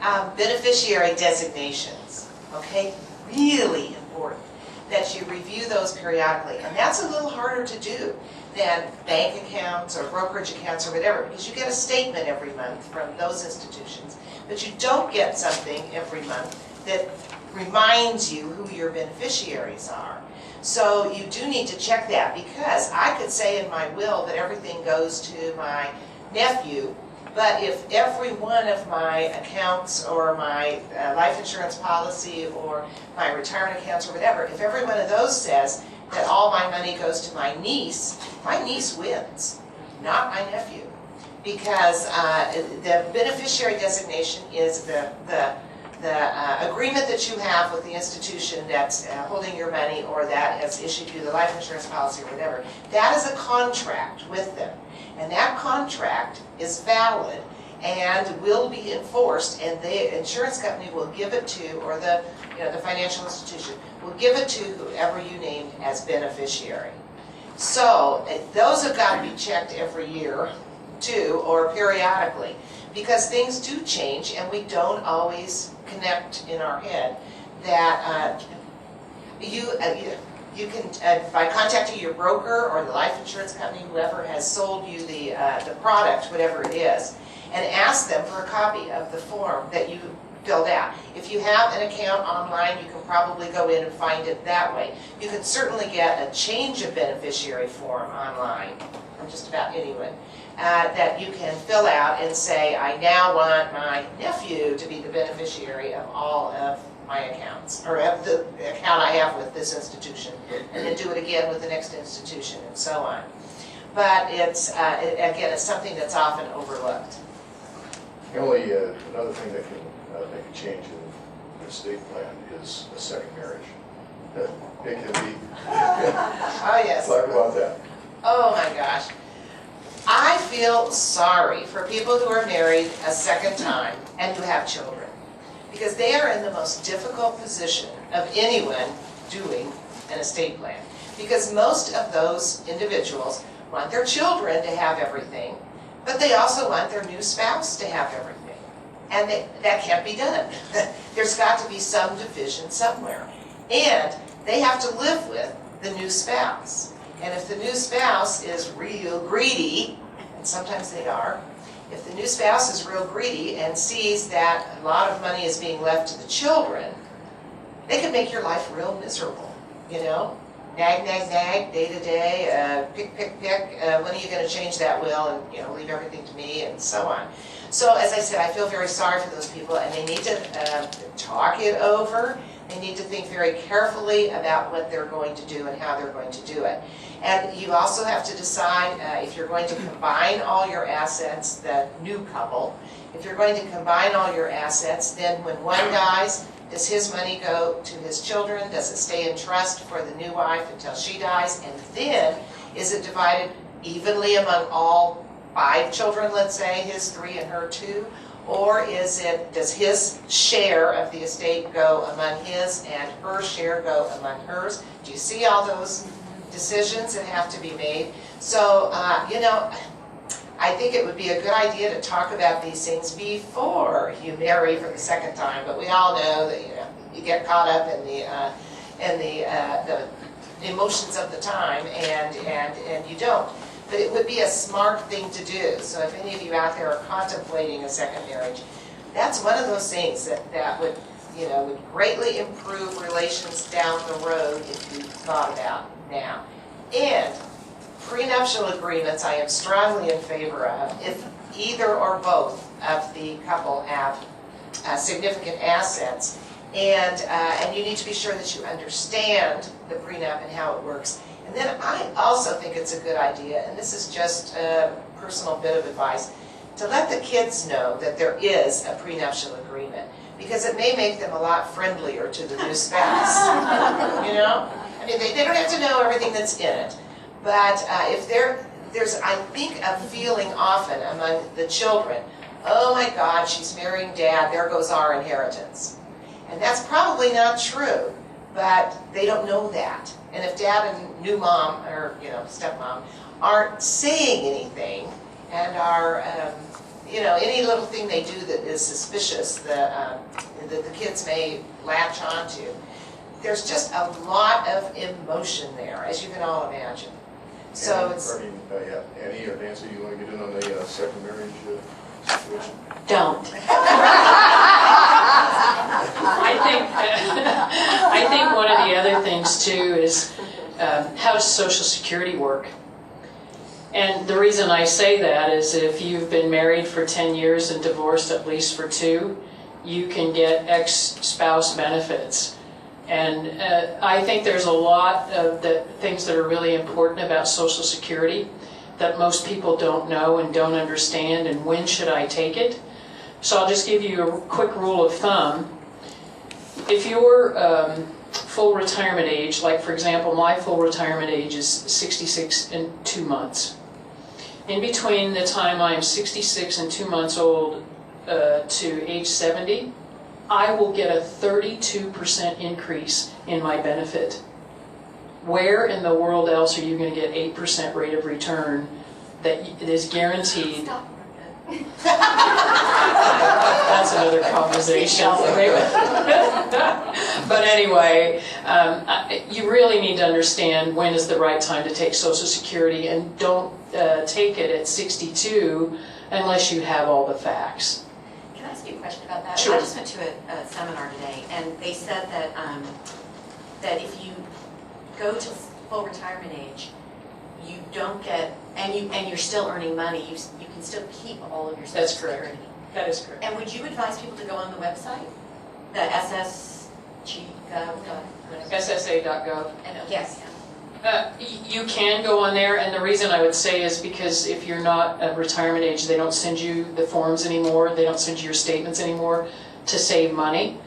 Yeah. Beneficiary designations, okay? Really important that you review those periodically. And that's a little harder to do than bank accounts or brokerage accounts or whatever, because you get a statement every month from those institutions, but you don't get something every month that reminds you who your beneficiaries are. So you do need to check that, because I could say in my will that everything goes to my nephew, but if every one of my accounts or my life insurance policy or my retirement accounts or whatever, if every one of those says that all my money goes to my niece wins, not my nephew. Because the beneficiary designation is the agreement that you have with the institution that's holding your money or that has issued you the life insurance policy or whatever. That is a contract with them. And that contract is valid and will be enforced, and the insurance company will give it to, or the financial institution will give it to whoever you named as beneficiary. So those have got to be checked every year too, or periodically, because things do change and we don't always connect in our head that you can, by contacting your broker or the life insurance company, whoever has sold you the product, whatever it is, and ask them for a copy of the form that you filled out. If you have an account online, you can probably go in and find it that way. You can certainly get a change of beneficiary form online from just about anyone that you can fill out and say, I now want my nephew to be the beneficiary of all of my accounts, or of the account I have with this institution, and then do it again with the next institution, and so on. But it's, again, it's something that's often overlooked. The only, another thing that can make a change in the estate plan is a second marriage. It can be. Oh, yes. Talk about that. Oh, my gosh. I feel sorry for people who are married a second time and who have children, because they are in the most difficult position of anyone doing an estate plan. Because most of those individuals want their children to have everything, but they also want their new spouse to have everything. And that can't be done. There's got to be some division somewhere. And they have to live with the new spouse. And if the new spouse is real greedy, and sometimes they are, if the new spouse is real greedy and sees that a lot of money is being left to the children, they can make your life real miserable, you know? Nag, nag, nag, day to day, pick, pick, pick, when are you going to change that will and leave everything to me, and so on. So as I said, I feel very sorry for those people, and they need to talk it over. They need to think very carefully about what they're going to do and how they're going to do it. And you also have to decide if you're going to combine all your assets, the new couple, if you're going to combine all your assets, then when one dies, does his money go to his children? Does it stay in trust for the new wife until she dies? And then, is it divided evenly among all 5 children, let's say, his 3 and her 2? Or does his share of the estate go among his and her share go among hers? Do you see all those decisions that have to be made? So, I think it would be a good idea to talk about these things before you marry for the second time. But we all know that you get caught up in the emotions of the time, and you don't. But it would be a smart thing to do. So if any of you out there are contemplating a second marriage, that's one of those things that would greatly improve relations down the road if you thought about now. And prenuptial agreements I am strongly in favor of if either or both of the couple have significant assets. And you need to be sure that you understand the prenup and how it works. And then I also think it's a good idea, and this is just a personal bit of advice, to let the kids know that there is a prenuptial agreement, because it may make them a lot friendlier to the new spouse. I mean, they don't have to know everything that's in it, but if there's, I think, a feeling often among the children, oh my God, she's marrying Dad, there goes our inheritance. And that's probably not true. but they don't know that. And if dad and new mom, or stepmom, aren't saying anything and are, any little thing they do that is suspicious that the kids may latch onto, there's just a lot of emotion there, as you can all imagine. So it's... Annie or Nancy, you want to get in on the second marriage situation? Don't. I think one of the other things too is how does Social Security work? And the reason I say that is if you've been married for 10 years and divorced at least for 2, you can get ex-spouse benefits. And I think there's a lot of the things that are really important about Social Security that most people don't know and don't understand, and when should I take it? So I'll just give you a quick rule of thumb. If your full retirement age, like for example, my full retirement age is 66 and 2 months. In between the time I'm 66 and 2 months old to age 70, I will get a 32% increase in my benefit. Where in the world else are you going to get 8% rate of return that is guaranteed? That's another conversation. But anyway, you really need to understand when is the right time to take Social Security, and don't take it at 62 unless you have all the facts. Can I ask you a question about that? Sure. I just went to a seminar today, and they said that that if you go to full retirement age, you don't get, and you're still earning money, you can still keep all of your Social That's correct. Security. That is correct. And would you advise people to go on the website, the SSG.gov? SSA.gov. Yes. You can go on there, and the reason I would say is because if you're not at retirement age, they don't send you the forms anymore, they don't send you your statements anymore to save money.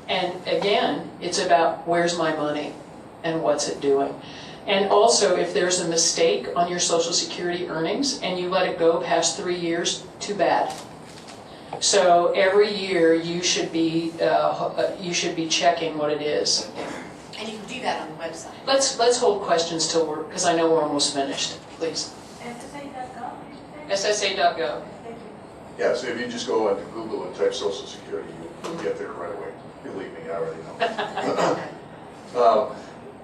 And again, it's about where's my money and what's it doing. And also, if there's a mistake on your Social Security earnings and you let it go past 3 years, too bad. So every year you should be checking what it is. And you can do that on the website. Let's hold questions till we're, because I know we're almost finished. Please. SSA.gov, SSA.gov. Thank you. Yeah, so if you just go onto Google and type Social Security, you'll get there right away. Believe me, I already know.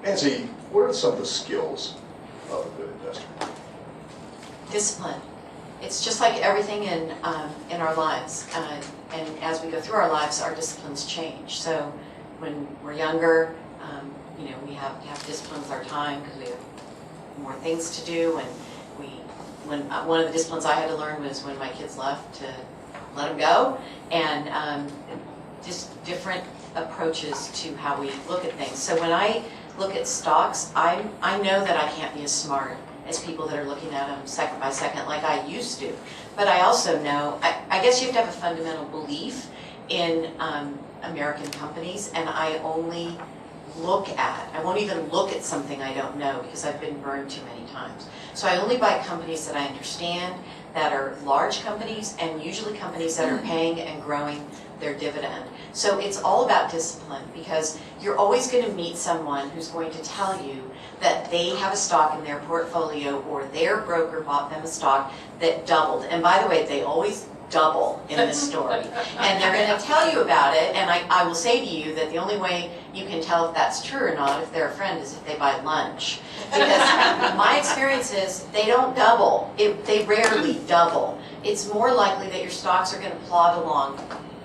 Nancy, what are some of the skills of a good investor? Discipline. It's just like everything in our lives. And as we go through our lives, our disciplines change. So when we're younger, we have discipline with our time because we have more things to do. And one of the disciplines I had to learn was when my kids left to let them go. And just different approaches to how we look at things. So when I look at stocks, I know that I can't be as smart as people that are looking at them second by second like I used to. But I also know, I guess you have to have a fundamental belief in American companies, and I won't even look at something I don't know because I've been burned too many times. So I only buy companies that I understand, that are large companies, and usually companies that are paying and growing their dividend. So it's all about discipline, because you're always going to meet someone who's going to tell you that they have a stock in their portfolio or their broker bought them a stock that doubled. And by the way, they always double in this story. And they're going to tell you about it, and I will say to you that the only way you can tell if that's true or not, if they're a friend, is if they buy lunch. Because my experience is they don't double. They rarely double. It's more likely that your stocks are going to plod along.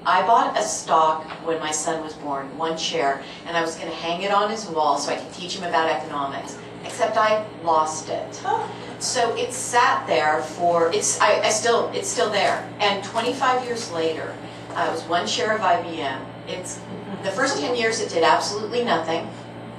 I bought a stock when my son was born, 1 share, and I was going to hang it on his wall so I could teach him about economics, except I lost it. So it sat there for, it's still there. And 25 years later, it was 1 share of IBM. The first 10 years it did absolutely nothing,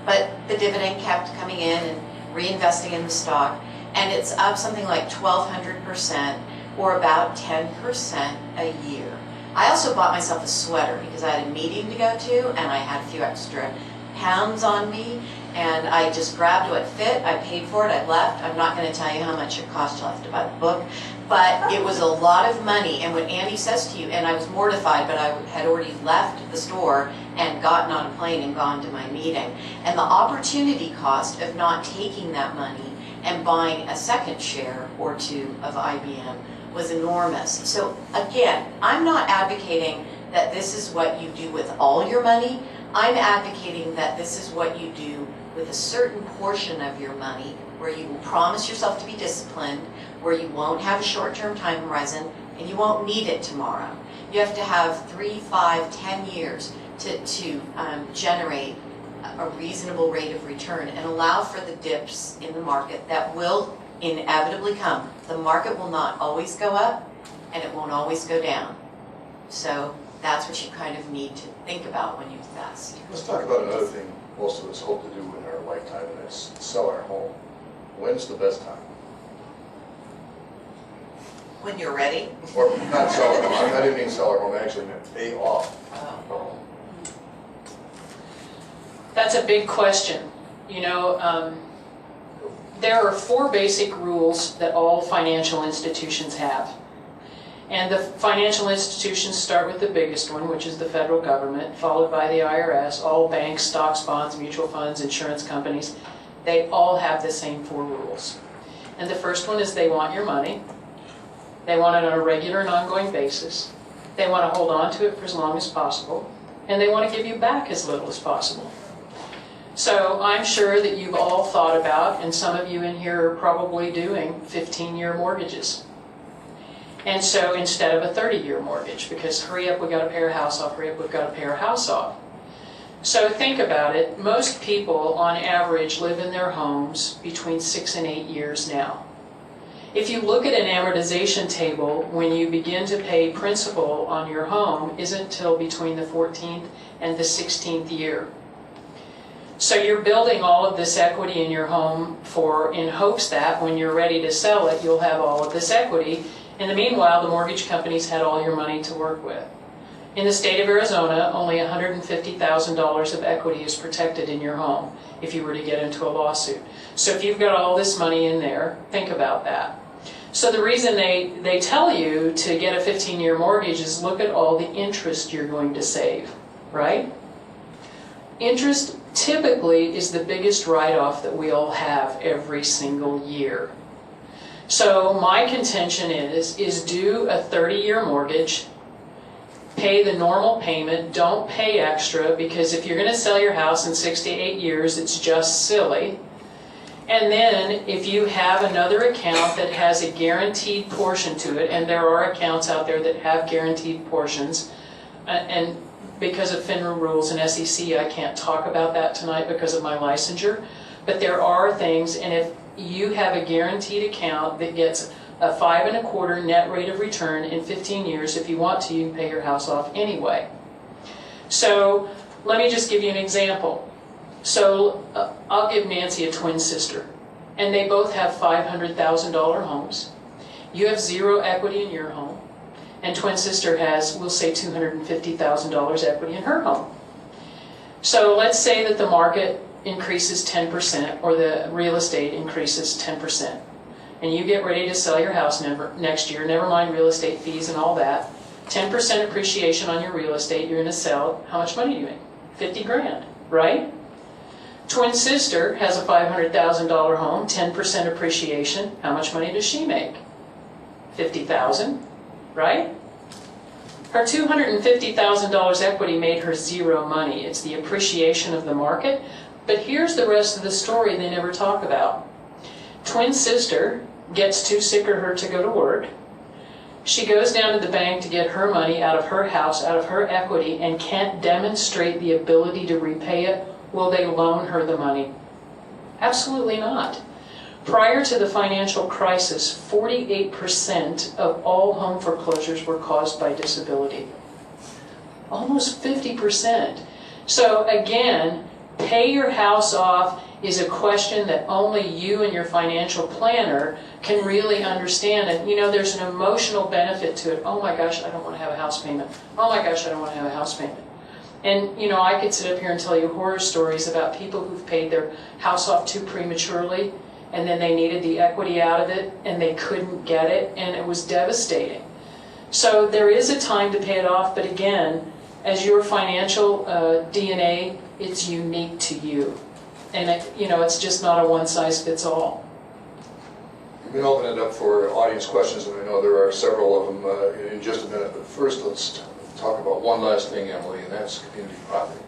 but the dividend kept coming in and reinvesting in the stock, and it's up something like 1,200%, or about 10% a year. I also bought myself a sweater because I had a meeting to go to and I had a few extra pounds on me, and I just grabbed what fit. I paid for it, I left. I'm not going to tell you how much it cost. You'll have to buy the book. But it was a lot of money, and when Andy says to you, and I was mortified, but I had already left the store and gotten on a plane and gone to my meeting. And the opportunity cost of not taking that money and buying a second share or two of IBM was enormous. So again, I'm not advocating that this is what you do with all your money. I'm advocating that this is what you do with a certain portion of your money where you will promise yourself to be disciplined, where you won't have a short-term time horizon, and you won't need it tomorrow. You have to have 3, 5, 10 years to generate a reasonable rate of return and allow for the dips in the market that will inevitably come. The market will not always go up and it won't always go down. So that's what you kind of need to think about when you invest. Let's talk about another thing most of us hope to do in our lifetime, and that's sell our home. When's the best time? When you're ready. Or not sell our home, I didn't mean sell our home, I actually meant pay off our home. That's a big question. You know, there are 4 basic rules that all financial institutions have. And the financial institutions start with the biggest one, which is the federal government, followed by the IRS, all banks, stocks, bonds, mutual funds, insurance companies. They all have the same 4 rules. And the first one is they want your money. They want it on a regular and ongoing basis. They want to hold on to it for as long as possible. And they want to give you back as little as possible. So I'm sure that you've all thought about, and some of you in here are probably doing 15-year mortgages. And so instead of a 30-year mortgage, because hurry up, we got to pay our house off, hurry up, we've got to pay our house off. So think about it. Most people on average live in their homes between 6 and 8 years now. If you look at an amortization table, when you begin to pay principal on your home isn't until between the 14th and the 16th year. So you're building all of this equity in your home in hopes that when you're ready to sell it, you'll have all of this equity. In the meanwhile, the mortgage companies had all your money to work with. In the state of Arizona, only $150,000 of equity is protected in your home if you were to get into a lawsuit. So if you've got all this money in there, think about that. So the reason they tell you to get a 15-year mortgage is look at all the interest you're going to save, right? Interest typically is the biggest write-off that we all have every single year. So my contention is do a 30-year mortgage, pay the normal payment, don't pay extra, because if you're going to sell your house in 6 to 8 years, it's just silly. And then if you have another account that has a guaranteed portion to it, and there are accounts out there that have guaranteed portions, and because of FINRA rules and SEC, I can't talk about that tonight because of my licensure, but there are things, and if you have a guaranteed account that gets a 5 1/4 net rate of return in 15 years, if you want to, you can pay your house off anyway. So let me just give you an example. So I'll give Nancy a twin sister, and they both have $500,000 homes. You have 0 equity in your home, and twin sister has, we'll say, $250,000 equity in her home. So let's say that the market increases 10% or the real estate increases 10%. And you get ready to sell your house next year, never mind real estate fees and all that. 10% appreciation on your real estate, you're going to sell. How much money do you make? 50 grand, right? Twin sister has a $500,000 home, 10% appreciation. How much money does she make? 50,000, right? Her $250,000 equity made her 0 money. It's the appreciation of the market. But here's the rest of the story they never talk about. Twin sister gets too sick of her to go to work. She goes down to the bank to get her money out of her house, out of her equity, and can't demonstrate the ability to repay it. Will they loan her the money? Absolutely not. Prior to the financial crisis, 48% of all home foreclosures were caused by disability. Almost 50%. So again, pay your house off is a question that only you and your financial planner can really understand. And you know, there's an emotional benefit to it. Oh my gosh, I don't want to have a house payment. Oh my gosh, I don't want to have a house payment. And you know, I could sit up here and tell you horror stories about people who've paid their house off too prematurely, and then they needed the equity out of it, and they couldn't get it, and it was devastating. So there is a time to pay it off, but again, as your financial DNA, it's unique to you. And it's just not a one-size-fits-all. We can open it up for audience questions, and I know there are several of them in just a minute. But first, let's talk about one last thing, Emily, and that's community property.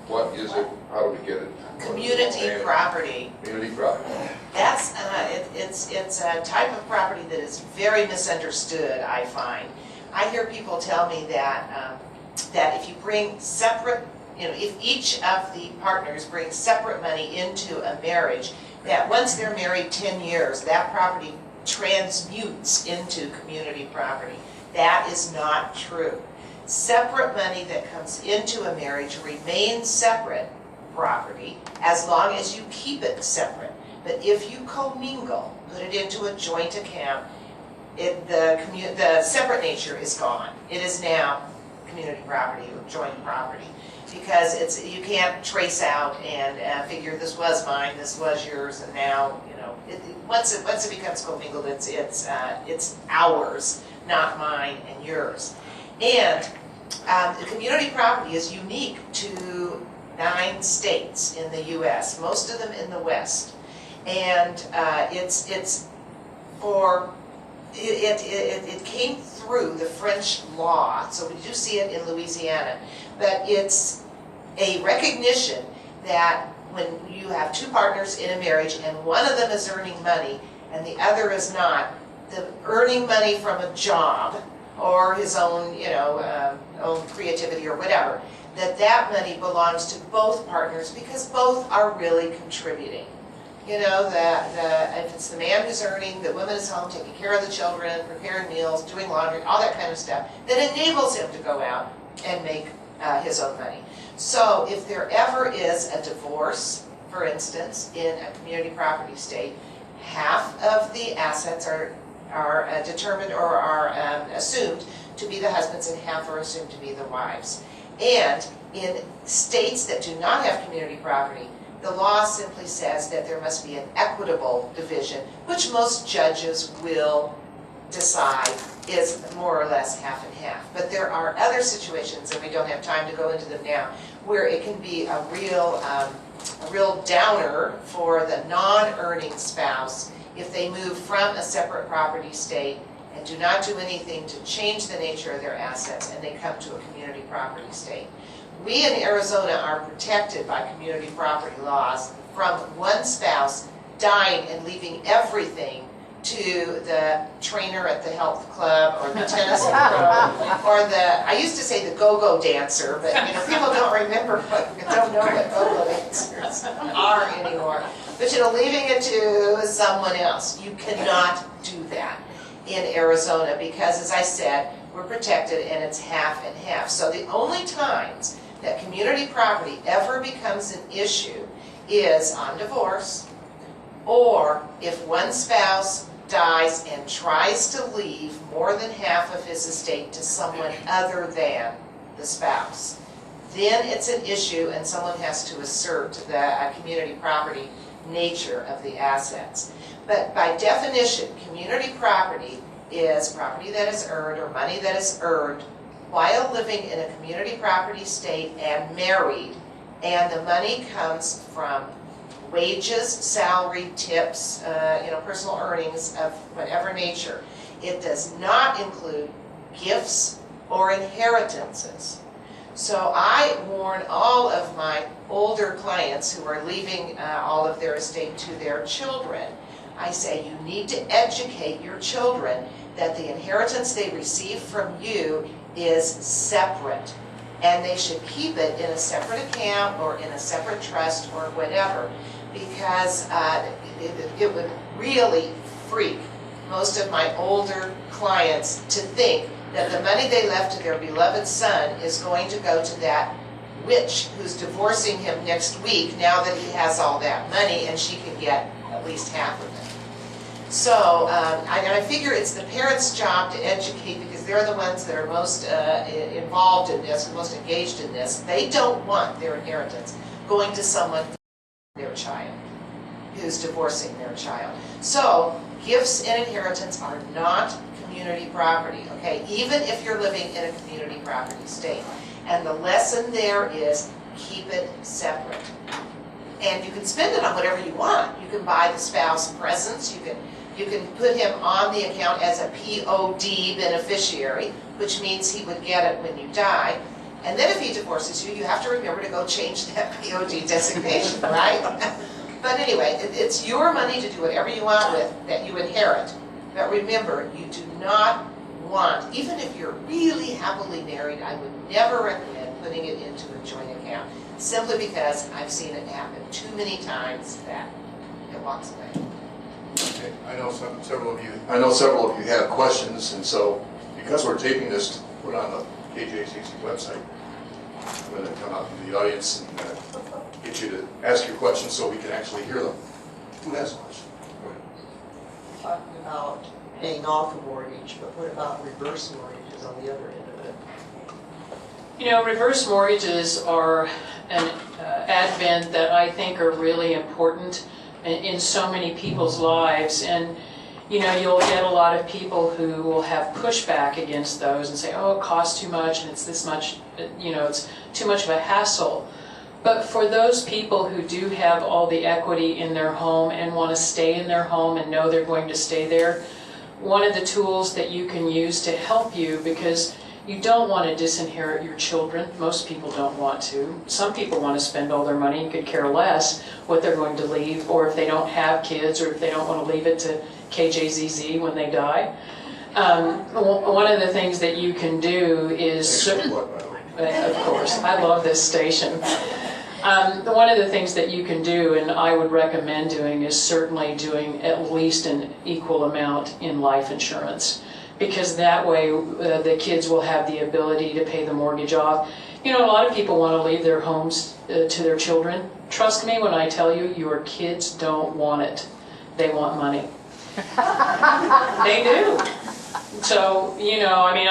What is it? How do we get it? Community property. Community property. That's it's a type of property that is very misunderstood, I find. I hear people tell me that that if you bring separate, if each of the partners brings separate money into a marriage, that once they're married 10 years, that property transmutes into community property. That is not true. Separate money that comes into a marriage remains separate property as long as you keep it separate. But if you commingle, put it into a joint account, the separate nature is gone. It is now community property or joint property, because you can't trace out and figure this was mine, this was yours, and now once it becomes commingled, it's ours, not mine and yours. And community property is unique to 9 states in the U.S., most of them in the West, and it came through the French law, so we do see it in Louisiana, but it's a recognition that when you have 2 partners in a marriage and one of them is earning money and the other is not, the earning money from a job or his own, own creativity or whatever, that money belongs to both partners because both are really contributing. If it's the man who's earning, the woman is home taking care of the children, preparing meals, doing laundry, all that kind of stuff, that enables him to go out and make his own money. So if there ever is a divorce, for instance, in a community property state, half of the assets are determined or are assumed to be the husband's and half are assumed to be the wife's. And in states that do not have community property, the law simply says that there must be an equitable division, which most judges will decide is more or less half and half. But there are other situations, and we don't have time to go into them now, where it can be a real downer for the non-earning spouse if they move from a separate property state and do not do anything to change the nature of their assets, and they come to a community property state. We in Arizona are protected by community property laws from one spouse dying and leaving everything to the trainer at the health club or the tennis pro or I used to say the go-go dancer, but people don't remember, don't know what go-go dancers are anymore. But leaving it to someone else. You cannot do that in Arizona because, as I said, we're protected and it's half and half. So the only times that community property ever becomes an issue is on divorce, or if one spouse dies and tries to leave more than half of his estate to someone other than the spouse. Then it's an issue and someone has to assert the community property nature of the assets. But by definition, community property is property that is earned or money that is earned while living in a community property state and married, and the money comes from wages, salary, tips, personal earnings of whatever nature. It does not include gifts or inheritances. So I warn all of my older clients who are leaving all of their estate to their children. I say you need to educate your children that the inheritance they receive from you is separate, and they should keep it in a separate account or in a separate trust or whatever, because it would really freak most of my older clients to think that the money they left to their beloved son is going to go to that witch who's divorcing him next week now that he has all that money and she can get at least half of it. So I figure it's the parents' job to educate, because they're the ones that are most involved in this, most engaged in this. They don't want their inheritance going to someone, their child, who's divorcing their child. So gifts and inheritance are not community property, okay? Even if you're living in a community property state. And the lesson there is keep it separate. And you can spend it on whatever you want. You can buy the spouse presents. You can put him on the account as a POD beneficiary, which means he would get it when you die. And then if he divorces you, you have to remember to go change that POD designation, right? But anyway, it's your money to do whatever you want with that you inherit. But remember, you do not want, even if you're really happily married, I would never recommend putting it into a joint account, simply because I've seen it happen too many times that it walks away. Okay, I know several of you have questions, and so because we're taping this to put on the KJZZ website, I'm going to come out to the audience and get you to ask your questions so we can actually hear them. Who has a question? Go ahead. Talking about paying off a mortgage, but what about reverse mortgages on the other end of it? You know, reverse mortgages are an advent that I think are really important in so many people's lives. And, you know, you'll get a lot of people who will have pushback against those and say, oh, it costs too much and it's this much, you know, it's too much of a hassle. But for those people who do have all the equity in their home and want to stay in their home and know they're going to stay there, one of the tools that you can use to help you, because you don't want to disinherit your children. Most people don't want to. Some people want to spend all their money and could care less what they're going to leave, or if they don't have kids, or if they don't want to leave it to KJZZ when they die. One of the things that you can do is... Of course, I love this station. One of the things that you can do, and I would recommend doing, is certainly doing at least an equal amount in life insurance, because that way the kids will have the ability to pay the mortgage off. You know, a lot of people want to leave their homes to their children. Trust me when I tell you, your kids don't want it. They want money. They do. So, you know, I mean,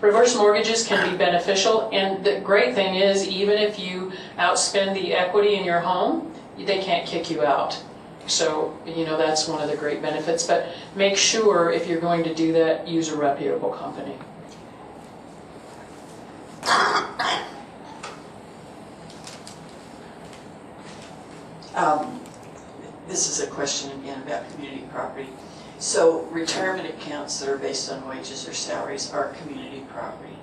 reverse mortgages can be beneficial, and the great thing is, even if you outspend the equity in your home, they can't kick you out. So, you know, that's one of the great benefits, but make sure if you're going to do that, use a reputable company. This is a question again about community property. So retirement accounts that are based on wages or salaries are community property.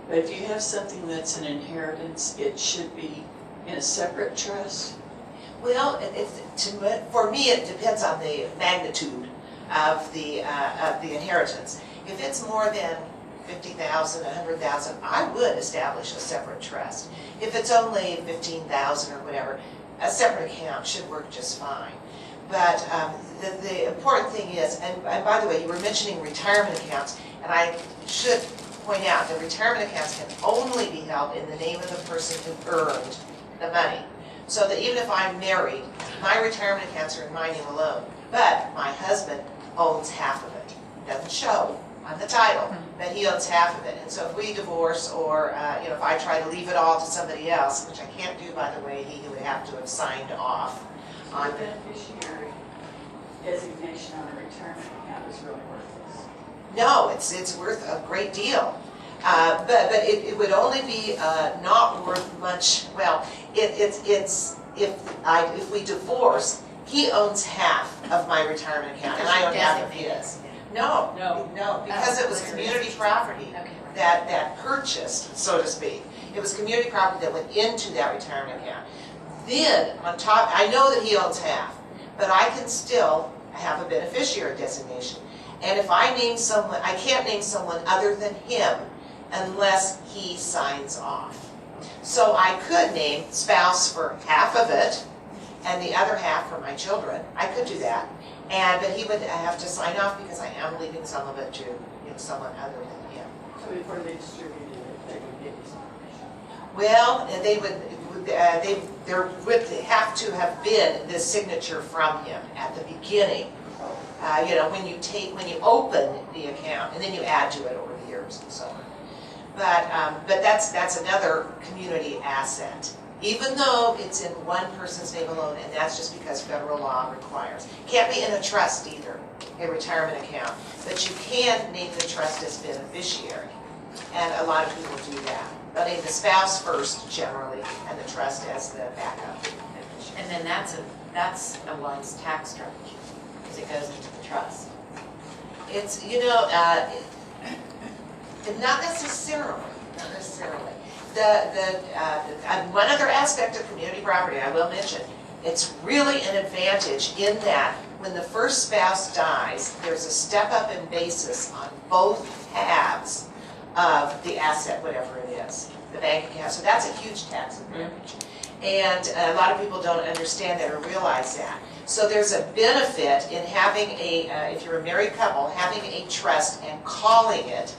But if you have something that's an inheritance, it should be in a separate trust? Well, for me, it depends on the magnitude of the inheritance. If it's more than $50,000, $100,000, I would establish a separate trust. If it's only $15,000 or whatever, a separate account should work just fine. But the important thing is, and by the way, you were mentioning retirement accounts, and I should point out that retirement accounts can only be held in the name of the person who earned the money. So that even if I'm married, my retirement accounts are in my name alone, but my husband owns half of it. It doesn't show on the title, but he owns half of it. And so if we divorce, or you know, if I try to leave it all to somebody else, which I can't do, by the way, he would have to have signed off on The beneficiary designation on a retirement account is really worthless. No, it's worth a great deal. But it would only be not worth much. Well, if we divorce, he owns half of my retirement account, and I own half of his. No, because it was community property that purchased, so to speak. It was community property that went into that retirement account. Then, on top, I know that he owns half, but I can still have a beneficiary designation. And if I name someone, I can't name someone other than him unless he signs off. So I could name spouse for half of it and the other half for my children. I could do that. But he would have to sign off because I am leaving some of it to someone other than him. So before they distributed it, they would get his permission? Well, there would have to have been this signature from him at the beginning. You know, when you open the account, and then you add to it over the years and so on. But that's another community asset, even though it's in one person's name alone, and that's just because federal law requires. Can't be in a trust either, a retirement account, but you can name the trust as beneficiary. And a lot of people do that. But I mean, the spouse first generally, and the trust as the backup. And then that's a wise tax strategy, because it goes into the trust. It's, not necessarily, not necessarily. One other aspect of community property I will mention, it's really an advantage in that when the first spouse dies, there's a step up in basis on both halves of the asset, whatever it is, the bank account. So that's a huge tax advantage. And a lot of people don't understand that or realize that. So there's a benefit in having if you're a married couple, having a trust and calling it,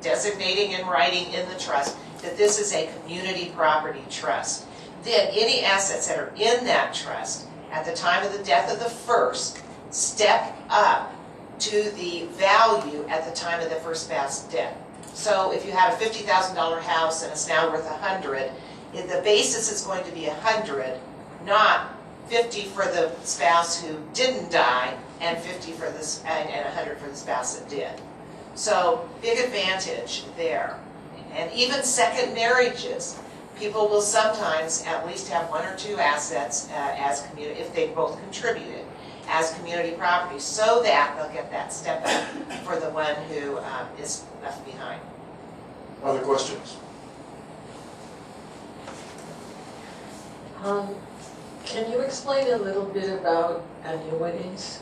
designating and writing in the trust that this is a community property trust. Then any assets that are in that trust at the time of the death of the first step up to the value at the time of the first spouse's death. So if you had a $50,000 house and it's now worth $100,000, the basis is going to be $100,000, not $50,000 for the spouse who didn't die and $50,000 for this and $100,000 for the spouse that did. So big advantage there. And even second marriages, people will sometimes at least have one or two assets as community, if they both contributed, as community property, so that they'll get that step up for the one who is left behind. Other questions? Can you explain a little bit about annuities?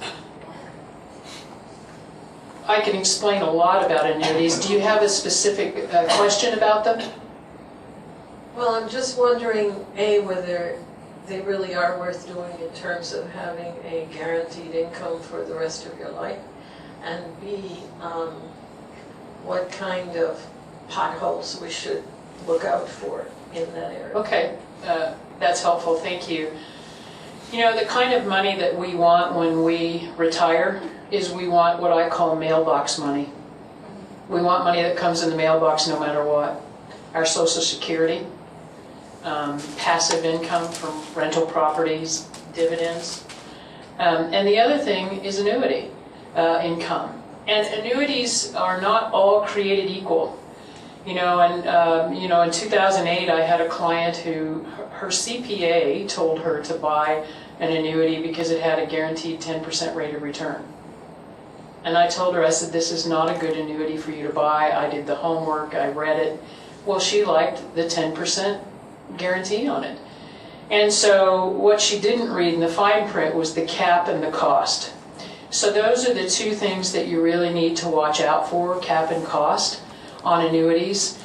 I can explain a lot about annuities. Do you have a specific question about them? Well, I'm just wondering, A, whether they really are worth doing in terms of having a guaranteed income for the rest of your life, and B, what kind of potholes we should look out for in that area. Okay, that's helpful, thank you. You know, the kind of money that we want when we retire is we want what I call mailbox money. We want money that comes in the mailbox no matter what. Our Social Security, passive income from rental properties, dividends. And the other thing is annuity income. And annuities are not all created equal. In 2008, I had a client who, her CPA told her to buy an annuity because it had a guaranteed 10% rate of return. And I told her, I said, this is not a good annuity for you to buy. I did the homework, I read it. Well, she liked the 10% guarantee on it. And so what she didn't read in the fine print was the cap and the cost. So those are the two things that you really need to watch out for, cap and cost on annuities,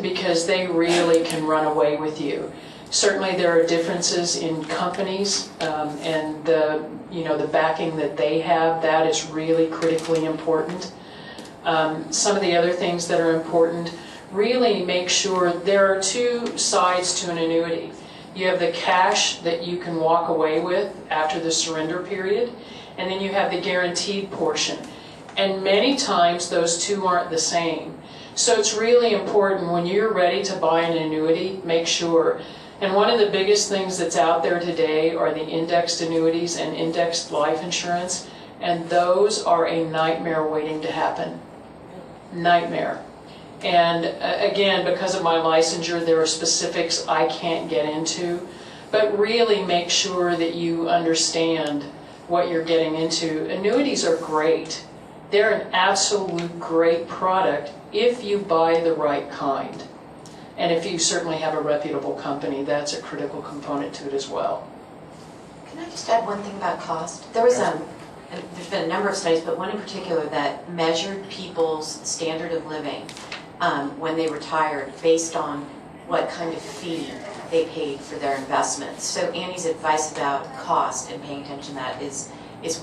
because they really can run away with you. Certainly there are differences in companies and the backing that they have. That is really critically important. Some of the other things that are important, really make sure there are two sides to an annuity. You have the cash that you can walk away with after the surrender period, and then you have the guaranteed portion. And many times those two aren't the same. So it's really important when you're ready to buy an annuity, make sure. And one of the biggest things that's out there today are the indexed annuities and indexed life insurance, and those are a nightmare waiting to happen. Nightmare. And again, because of my licensure, there are specifics I can't get into, but really make sure that you understand what you're getting into. Annuities are great. They're an absolute great product if you buy the right kind. And if you certainly have a reputable company, that's a critical component to it as well. Can I just add one thing about cost? There was there's been a number of studies, but one in particular that measured people's standard of living when they retired based on what kind of fee they paid for their investments. So Annie's advice about cost and paying attention to that is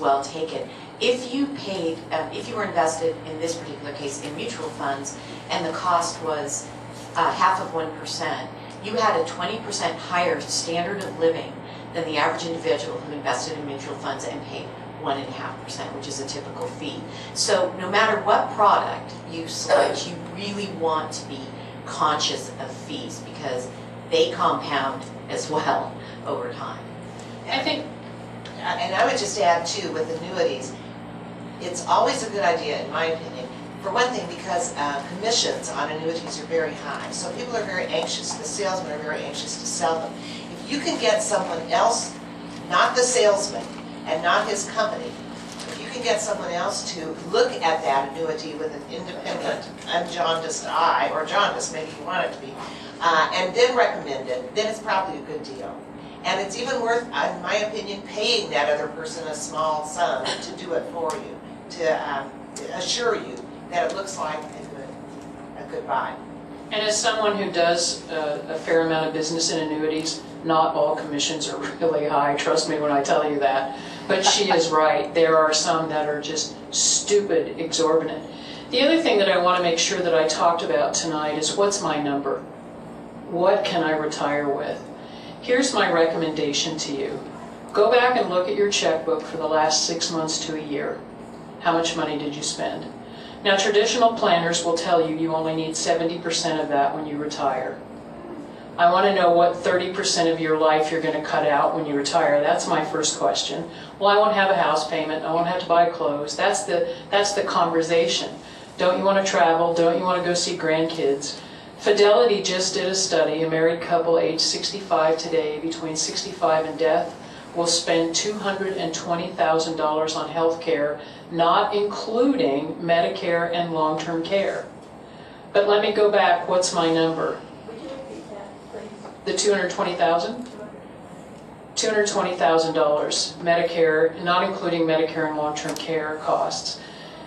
well taken. If you paid, if you were invested in this particular case in mutual funds and the cost was half of 1%, you had a 20% higher standard of living than the average individual who invested in mutual funds and paid 1.5%, which is a typical fee. So no matter what product you select, you really want to be conscious of fees because they compound as well over time. I think, and I would just add too, with annuities, it's always a good idea, in my opinion, For one thing, because commissions on annuities are very high, so people are very anxious, the salesmen are very anxious to sell them. If you can get someone else, not the salesman and not his company, if you can get someone else to look at that annuity with an independent, unjaundiced eye, or jaundiced, maybe you want it to be, and then recommend it, then it's probably a good deal. And it's even worth, in my opinion, paying that other person a small sum to do it for you, to assure you that it looks like a good buy. And as someone who does a fair amount of business in annuities, not all commissions are really high, trust me when I tell you that. But she is right, there are some that are just stupid, exorbitant. The other thing that I want to make sure that I talked about tonight is what's my number? What can I retire with? Here's my recommendation to you. Go back and look at your checkbook for the last 6 months to a year. How much money did you spend? Now, traditional planners will tell you you only need 70% of that when you retire. I want to know what 30% of your life you're going to cut out when you retire. That's my first question. Well, I won't have a house payment. I won't have to buy clothes. That's the conversation. Don't you want to travel? Don't you want to go see grandkids? Fidelity just did a study. A married couple age 65 today, between 65 and death, will spend $220,000 on health care, not including Medicare and long-term care. But let me go back. What's my number? Would you repeat that, please? The $220,000? $220,000 Medicare, not including Medicare and long-term care costs.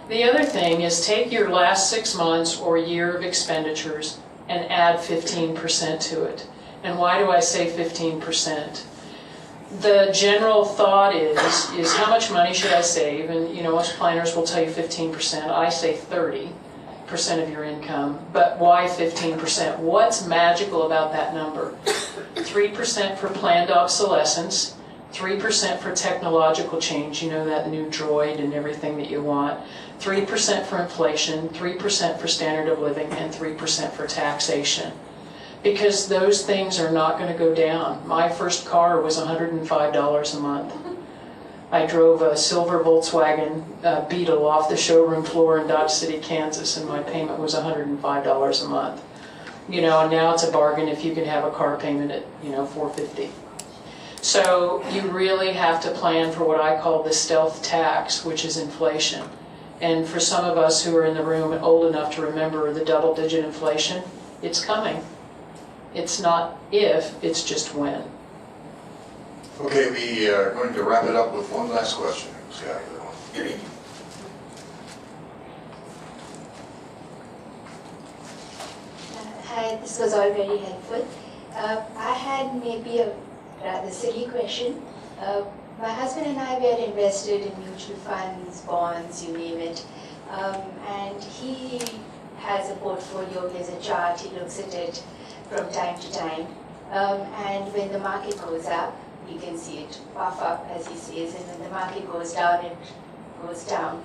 The other thing is take your last 6 months or year of expenditures and add 15% to it. And why do I say 15%? The general thought is how much money should I save? And most planners will tell you 15%. I say 30% of your income. But why 15%? What's magical about that number? 3% for planned obsolescence, 3% for technological change, that new droid and everything that you want, 3% for inflation, 3% for standard of living, and 3% for taxation. Because those things are not going to go down. My first car was $105 a month. I drove a silver Volkswagen Beetle off the showroom floor in Dodge City, Kansas, and my payment was $105 a month. And now it's a bargain if you can have a car payment at, $450. So you really have to plan for what I call the stealth tax, which is inflation. And for some of us who are in the room and old enough to remember the double-digit inflation, it's coming. It's not if, it's just when. Okay, we are going to wrap it up with one last question. Scott, Hi, this was all very helpful. I had maybe a rather silly question. My husband and I were invested in mutual funds, bonds, you name it. And he has a portfolio, he has a chart, he looks at it from time to time. And when the market goes up, you can see it puff up, as he says, and when the market goes down, it goes down.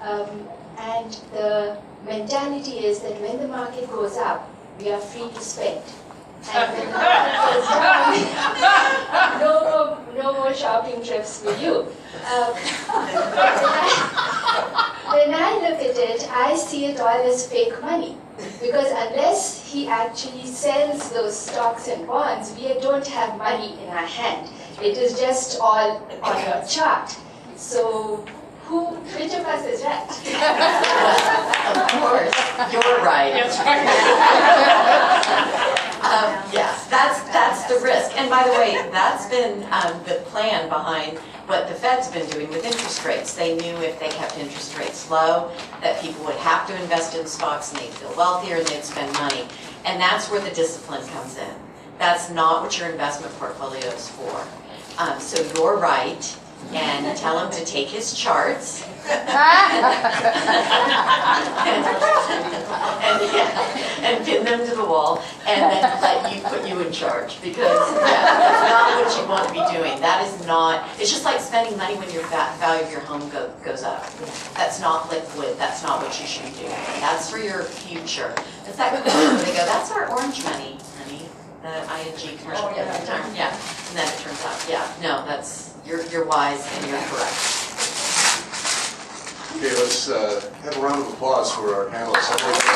And the mentality is that when the market goes up, we are free to spend. And when the market goes down, no more shopping trips for you. When I look at it, I see it all as fake money. Because unless he actually sells those stocks and bonds, we don't have money in our hand. It is just all on a chart. So which of us is right? Of course, you're right. That's right. Yes, that's the risk. And by the way, that's been the plan behind what the Fed's been doing with interest rates. They knew if they kept interest rates low, that people would have to invest in stocks and they'd feel wealthier and they'd spend money. And that's where the discipline comes in. That's not what your investment portfolio is for. So you're right, and tell him to take his charts and pin them to the wall, and then put you in charge, because that's not what you want to be doing. That is not, it's just like spending money when your value of your home goes up. That's not liquid, that's not what you should be doing. That's for your future. It's that when they go, that's our orange money, honey, the ING commercial. Yeah, and then it turns out, no, that's, you're wise and you're correct. Okay, let's have a round of applause for our panelists.